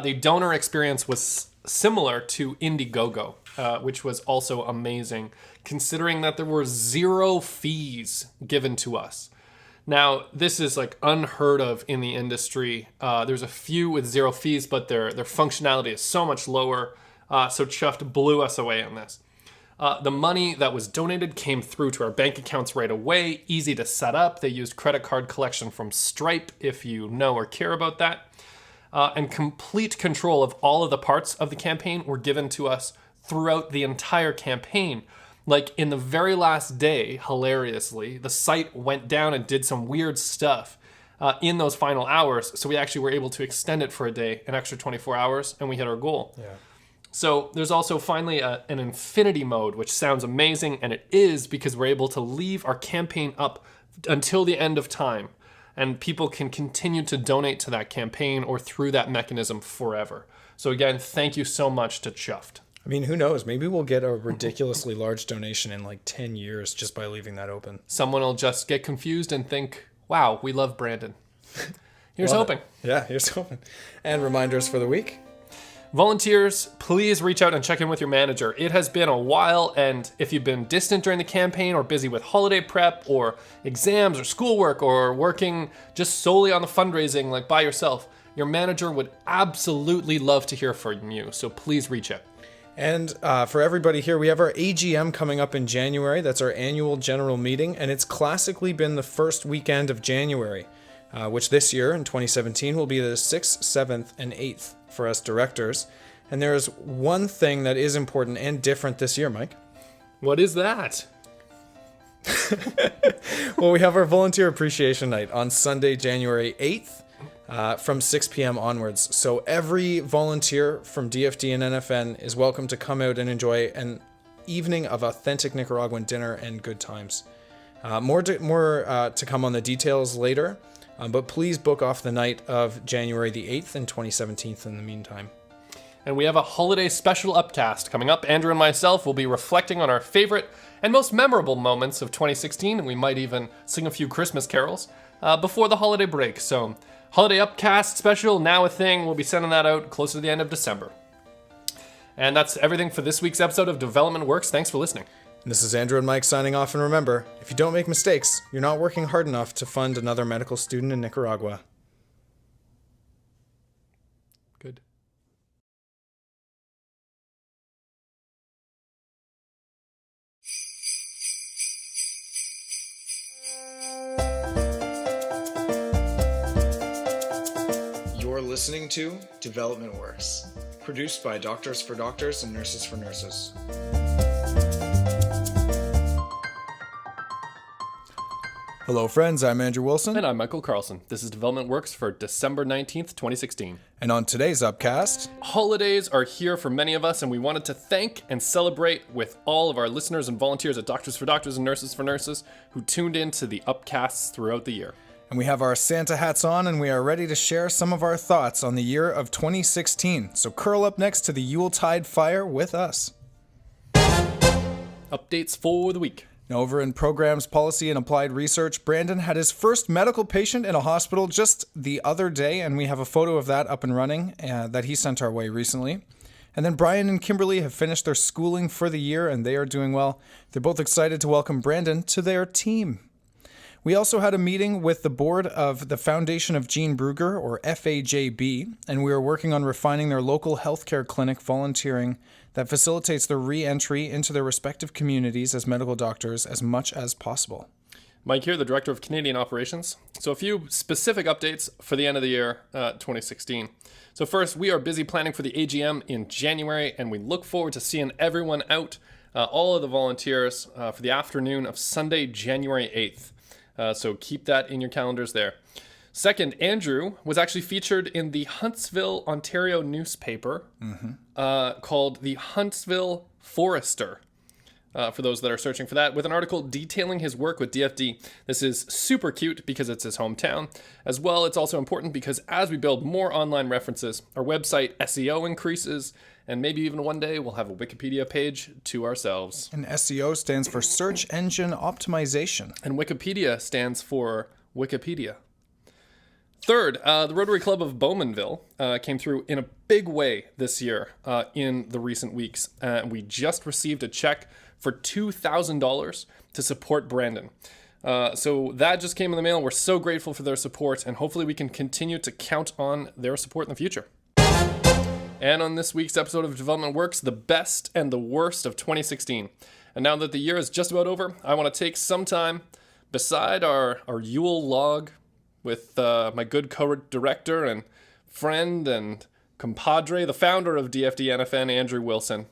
[SPEAKER 2] The donor experience was similar to Indiegogo, which was also amazing, considering that there were 0 fees given to us. Now, this is like unheard of in the industry. There's a few with 0 fees, but their functionality is so much lower. So Chuffed blew us away on this. The money that was donated came through to our bank accounts right away, easy to set up. They used credit card collection from Stripe, if you know or care about that. And complete control of all of the parts of the campaign were given to us throughout the entire campaign. Like in the very last day, hilariously, the site went down and did some weird stuff in those final hours. So we actually were able to extend it for a day, an extra 24 hours, and we hit our goal.
[SPEAKER 1] Yeah.
[SPEAKER 2] So there's also finally an infinity mode, which sounds amazing, and it is because we're able to leave our campaign up until the end of time. And people can continue to donate to that campaign or through that mechanism forever. So again, thank you so much to Chuffed.
[SPEAKER 1] I mean, who knows? Maybe we'll get a ridiculously large donation in like 10 years just by leaving that open.
[SPEAKER 2] Someone will just get confused and think, wow, we love Brandon. Here's hoping.
[SPEAKER 1] Yeah, here's hoping. And reminders for the week.
[SPEAKER 2] Volunteers, please reach out and check in with your manager. It has been a while, and if you've been distant during the campaign or busy with holiday prep or exams or schoolwork or working just solely on the fundraising like by yourself, your manager would absolutely love to hear from you, so please reach out.
[SPEAKER 1] And for everybody here, we have our AGM coming up in January. That's our annual general meeting, and it's classically been the first weekend of January, which this year in 2017 will be the 6th, 7th, and 8th for us directors. And there is one thing that is important and different this year, Mike.
[SPEAKER 2] What is that?
[SPEAKER 1] Well, we have our volunteer appreciation night on Sunday, January 8th from 6 p.m. onwards. So every volunteer from DFD and NFN is welcome to come out and enjoy an evening of authentic Nicaraguan dinner and good times. More to come on the details later, but please book off the night of January the 8th and 2017 in the meantime.
[SPEAKER 2] And we have a holiday special upcast coming up. Andrew and myself will be reflecting on our favorite and most memorable moments of 2016, and we might even sing a few Christmas carols before the holiday break. So, holiday upcast special, now a thing. We'll be sending that out closer to the end of December. And that's everything for this week's episode of Development Works. Thanks for listening.
[SPEAKER 1] And this is Andrew and Mike signing off, and remember, if you don't make mistakes, you're not working hard enough to fund another medical student in Nicaragua.
[SPEAKER 2] Good.
[SPEAKER 1] You're listening to Development Works, produced by Doctors for Doctors and Nurses for Nurses. Hello, friends. I'm Andrew Wilson.
[SPEAKER 2] And I'm Michael Carlson. This is Development Works for December 19th, 2016.
[SPEAKER 1] And on today's upcast,
[SPEAKER 2] Holidays are here for many of us, and we wanted to thank and celebrate with all of our listeners and volunteers at Doctors for Doctors and Nurses for Nurses who tuned in to the upcasts throughout the year.
[SPEAKER 1] and we have our Santa hats on, and we are ready to share some of our thoughts on the year of 2016. So curl up next to the Yuletide fire with us.
[SPEAKER 2] Updates for the week.
[SPEAKER 1] Now, over in Programs, Policy, and Applied Research, Brandon had his first medical patient in a hospital just the other day, and we have a photo of that up and running that he sent our way recently. And then Brian and Kimberly have finished their schooling for the year, and they are doing well. They're both excited to welcome Brandon to their team. We also had a meeting with the board of the Foundation of Gene Brugger, or FAJB, and we are working on refining their local healthcare clinic volunteering that facilitates their re-entry into their respective communities as medical doctors as much as possible.
[SPEAKER 2] Mike here, the Director of Canadian Operations. So a few specific updates for the end of the year 2016. So first, we are busy planning for the AGM in January, and we look forward to seeing everyone out, all of the volunteers, for the afternoon of Sunday, January 8th. So keep that in your calendars there. Second, Andrew was actually featured in the Huntsville, Ontario newspaper called the Huntsville Forester. For those that are searching for that, with an article detailing his work with DFD. This is super cute because it's his hometown. As well, it's also important because as we build more online references, our website SEO increases, and maybe even one day we'll have a Wikipedia page to ourselves.
[SPEAKER 1] And SEO stands for Search Engine Optimization.
[SPEAKER 2] And Wikipedia stands for Wikipedia. Third, the Rotary Club of Bowmanville came through in a big way this year in the recent weeks. We just received a check for $2,000 to support Brandon. So that just came in the mail. We're so grateful for their support, and hopefully we can continue to count on their support in the future. And on this week's episode of Development Works, the best and the worst of 2016. And now that the year is just about over, I want to take some time beside our Yule log with my good co-director and friend and compadre, the founder of DFD NFN, Andrew Wilson,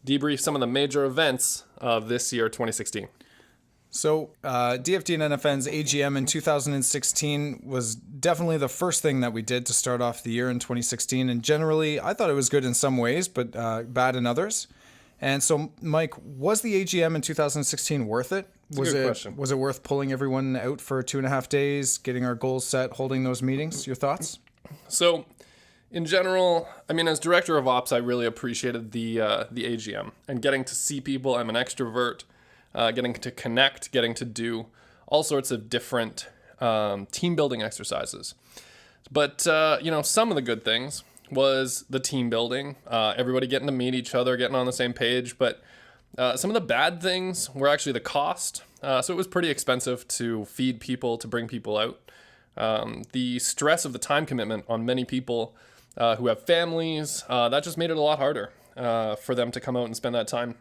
[SPEAKER 2] debrief some of the major events of this year, 2016.
[SPEAKER 1] So, DFD and NFN's AGM in 2016 was definitely the first thing that we did to start off the year in 2016. And generally, I thought it was good in some ways, but bad in others. And so, Mike, was the AGM in 2016 worth it?
[SPEAKER 2] That's a good question.
[SPEAKER 1] Was it worth pulling everyone out for 2.5 days, getting our goals set, holding those meetings? Your thoughts?
[SPEAKER 2] So, in general, I mean, as director of ops, I really appreciated the AGM and getting to see people. I'm an extrovert. Getting to connect, getting to do all sorts of different team building exercises. But, some of the good things was the team building, everybody getting to meet each other, getting on the same page. But some of the bad things were actually the cost. So it was pretty expensive to feed people, to bring people out. The stress of the time commitment on many people who have families, that just made it a lot harder for them to come out and spend that time.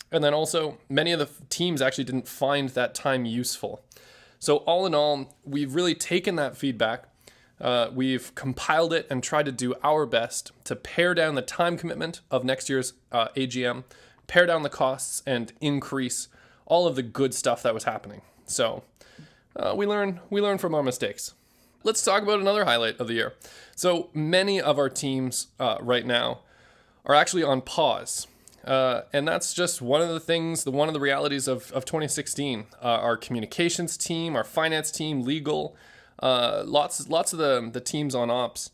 [SPEAKER 2] And then also, many of the teams actually didn't find that time useful. So all in all, we've really taken that feedback, we've compiled it and tried to do our best to pare down the time commitment of next year's AGM, pare down the costs, and increase
[SPEAKER 4] all of the good stuff that was happening. So we learn from our mistakes. Let's talk about another highlight of the year. So many of our teams right now are actually on pause. And that's just one of the things, one of the realities of 2016. Our communications team, our finance team, legal, lots of the teams on ops,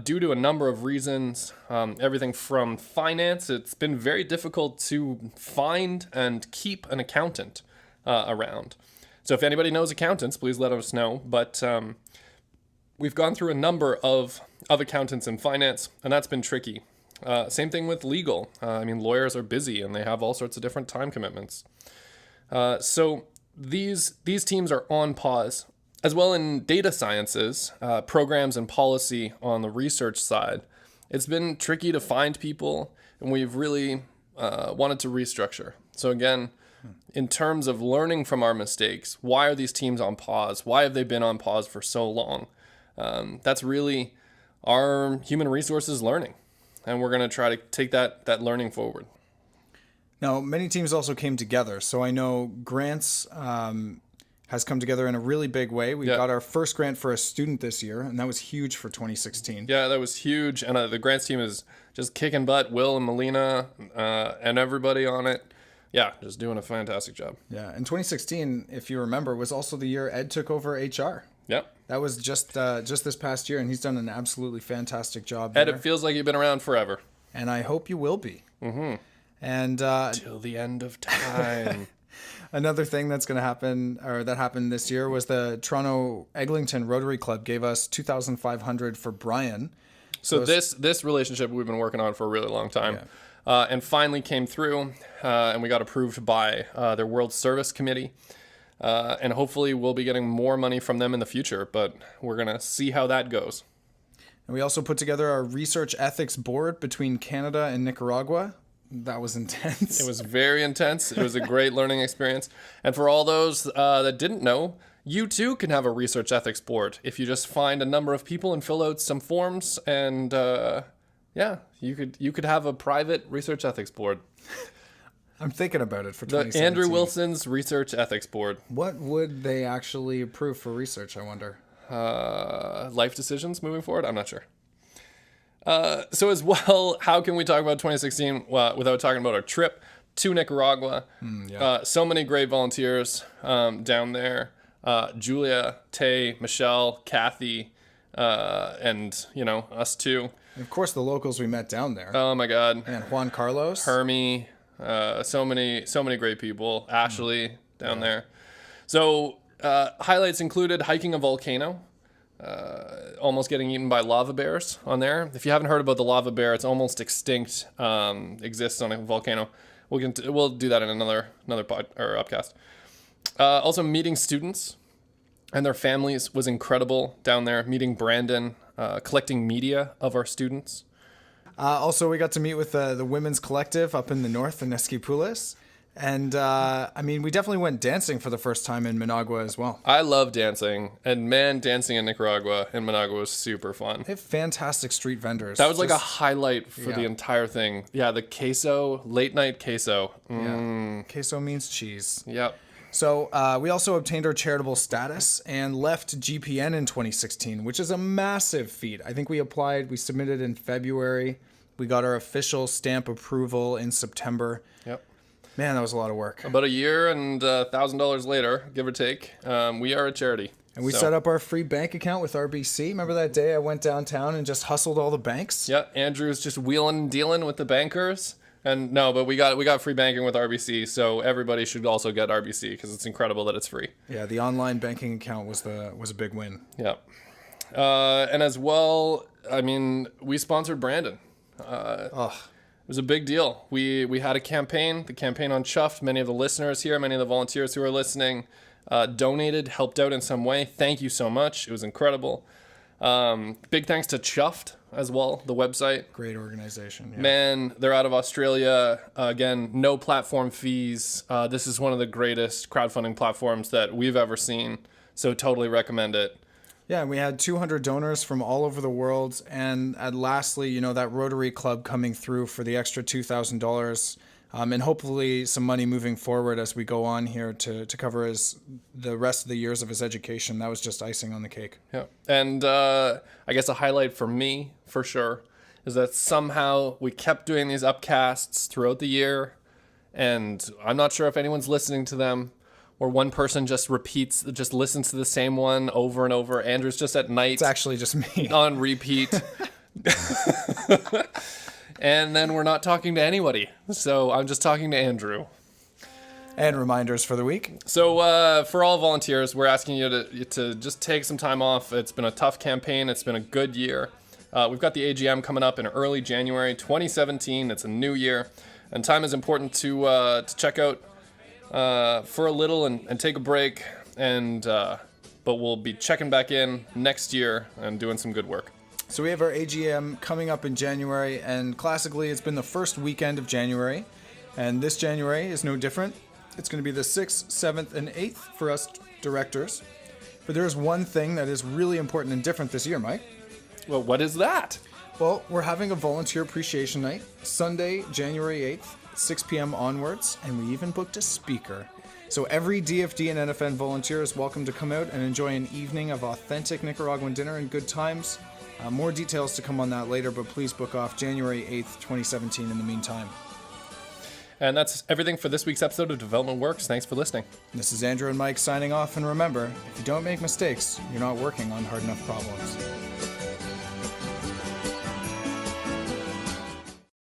[SPEAKER 4] due to a number of reasons, everything from finance, it's been very difficult to find and keep an accountant around. So if anybody knows accountants, please let us know. But we've gone through a number of accountants in finance, and that's been tricky. Same thing with legal. Lawyers are busy and they have all sorts of different time commitments. So these teams are on pause. As well in data sciences, programs and policy on the research side, it's been tricky to find people, and we've really wanted to restructure. So again, in terms of learning from our mistakes, why are these teams on pause? Why have they been on pause for so long? That's really our human resources learning. And we're going to try to take that learning forward.
[SPEAKER 1] Now, many teams also came together. So I know grants has come together in a really big way. We got our first grant for a student this year, and that was huge for 2016.
[SPEAKER 4] Yeah, that was huge. And the grants team is just kicking butt. Will and Melina and everybody on it. Yeah, just doing a fantastic job.
[SPEAKER 1] Yeah, and 2016, if you remember, was also the year Ed took over HR.
[SPEAKER 4] Yep.
[SPEAKER 1] That was just this past year, and he's done an absolutely fantastic job
[SPEAKER 4] Ed,
[SPEAKER 1] there.
[SPEAKER 4] it feels like you've been around forever.
[SPEAKER 1] And I hope you will be.
[SPEAKER 4] Mm-hmm.
[SPEAKER 1] And
[SPEAKER 4] till the end of time.
[SPEAKER 1] Another thing that's going to happen, or that happened this year, was the Toronto Eglinton Rotary Club gave us $2,500 for Brian.
[SPEAKER 4] So this relationship we've been working on for a really long time, and finally came through, and we got approved by their World Service Committee. And hopefully we'll be getting more money from them in the future, but we're going to see how that goes.
[SPEAKER 1] And we also put together our research ethics board between Canada and Nicaragua. That was intense.
[SPEAKER 4] It was very intense. It was a great learning experience. And for all those that didn't know, you too can have a research ethics board if you just find a number of people and fill out some forms, and you could have a private research ethics board.
[SPEAKER 1] I'm thinking about it for
[SPEAKER 4] the
[SPEAKER 1] 2017.
[SPEAKER 4] Andrew Wilson's Research Ethics Board.
[SPEAKER 1] What would they actually approve for research, I wonder?
[SPEAKER 4] Life decisions moving forward? I'm not sure. So as well, how can we talk about 2016 without talking about our trip to Nicaragua? So many great volunteers down there. Julia, Tay, Michelle, Kathy, and, us too.
[SPEAKER 1] And of course, the locals we met down there.
[SPEAKER 4] Oh, my God.
[SPEAKER 1] And Juan Carlos.
[SPEAKER 4] Hermie. So many great people. Ashley down there. So highlights included hiking a volcano, almost getting eaten by lava bears on there. If you haven't heard about the lava bear, it's almost extinct. Exists on a volcano. We'll do that in another pod or upcast. Also meeting students and their families was incredible down there. Meeting Brandon, collecting media of our students.
[SPEAKER 1] Also, we got to meet with the Women's Collective up in the north in Esquipulas. And, we definitely went dancing for the first time in Managua as well.
[SPEAKER 4] I love dancing. And, man, dancing in Nicaragua and Managua was super fun.
[SPEAKER 1] They have fantastic street vendors.
[SPEAKER 4] That was like a highlight for the entire thing. Yeah, the queso, late night queso.
[SPEAKER 1] Yeah. Queso means cheese.
[SPEAKER 4] Yep.
[SPEAKER 1] So we also obtained our charitable status and left GPN in 2016, which is a massive feat. I think we submitted in February. We got our official stamp approval in September.
[SPEAKER 4] Yep.
[SPEAKER 1] Man, that was a lot of work.
[SPEAKER 4] About a year and $1,000 later, give or take, we are a charity.
[SPEAKER 1] And we set up our free bank account with RBC. Remember that day I went downtown and just hustled all the banks?
[SPEAKER 4] Yeah, Andrew's just wheeling and dealing with the bankers. And no, but we got free banking with RBC, so everybody should also get RBC because it's incredible that it's free. Yeah,
[SPEAKER 1] the online banking account was a big win.
[SPEAKER 4] Yeah. And as well, we sponsored Brandon. It was a big deal. We had a campaign, the campaign on Chuffed. Many of the listeners here, many of the volunteers who are listening, donated, helped out in some way. Thank you so much. It was incredible. Big thanks to Chuffed as well, the website.
[SPEAKER 1] Great organization. Yeah.
[SPEAKER 4] Man, they're out of Australia. Again, no platform fees. This is one of the greatest crowdfunding platforms that we've ever seen. So totally recommend it.
[SPEAKER 1] Yeah, and we had 200 donors from all over the world. And lastly, that Rotary Club coming through for the extra $2,000. and hopefully some money moving forward as we go on here to cover the rest of the years of his education. That was just icing on the cake.
[SPEAKER 4] Yeah. And I guess a highlight for me, for sure, is that somehow we kept doing these upcasts throughout the year, and I'm not sure if anyone's listening to them, or one person just listens to the same one over and over. Andrew's just at night.
[SPEAKER 1] It's actually just me.
[SPEAKER 4] On repeat. And then we're not talking to anybody. So I'm just talking to Andrew.
[SPEAKER 1] And reminders for the week.
[SPEAKER 4] So for all volunteers, we're asking you to just take some time off. It's been a tough campaign. It's been a good year. We've got the AGM coming up in early January 2017. It's a new year. And time is important to check out for a little and take a break. But we'll be checking back in next year and doing some good work.
[SPEAKER 1] So we have our AGM coming up in January, and classically it's been the first weekend of January, and this January is no different. It's going to be the 6th, 7th, and 8th for us directors. But there is one thing that is really important and different this year, Mike.
[SPEAKER 4] Well, what is that?
[SPEAKER 1] Well, we're having a volunteer appreciation night, Sunday, January 8th, 6 p.m. onwards, and we even booked a speaker. So every DFD and NFN volunteer is welcome to come out and enjoy an evening of authentic Nicaraguan dinner and good times. More details to come on that later, but please book off January 8th, 2017 in the meantime.
[SPEAKER 4] And that's everything for this week's episode of Development Works. Thanks for listening.
[SPEAKER 1] This is Andrew and Mike signing off, and remember, if you don't make mistakes, you're not working on hard enough problems.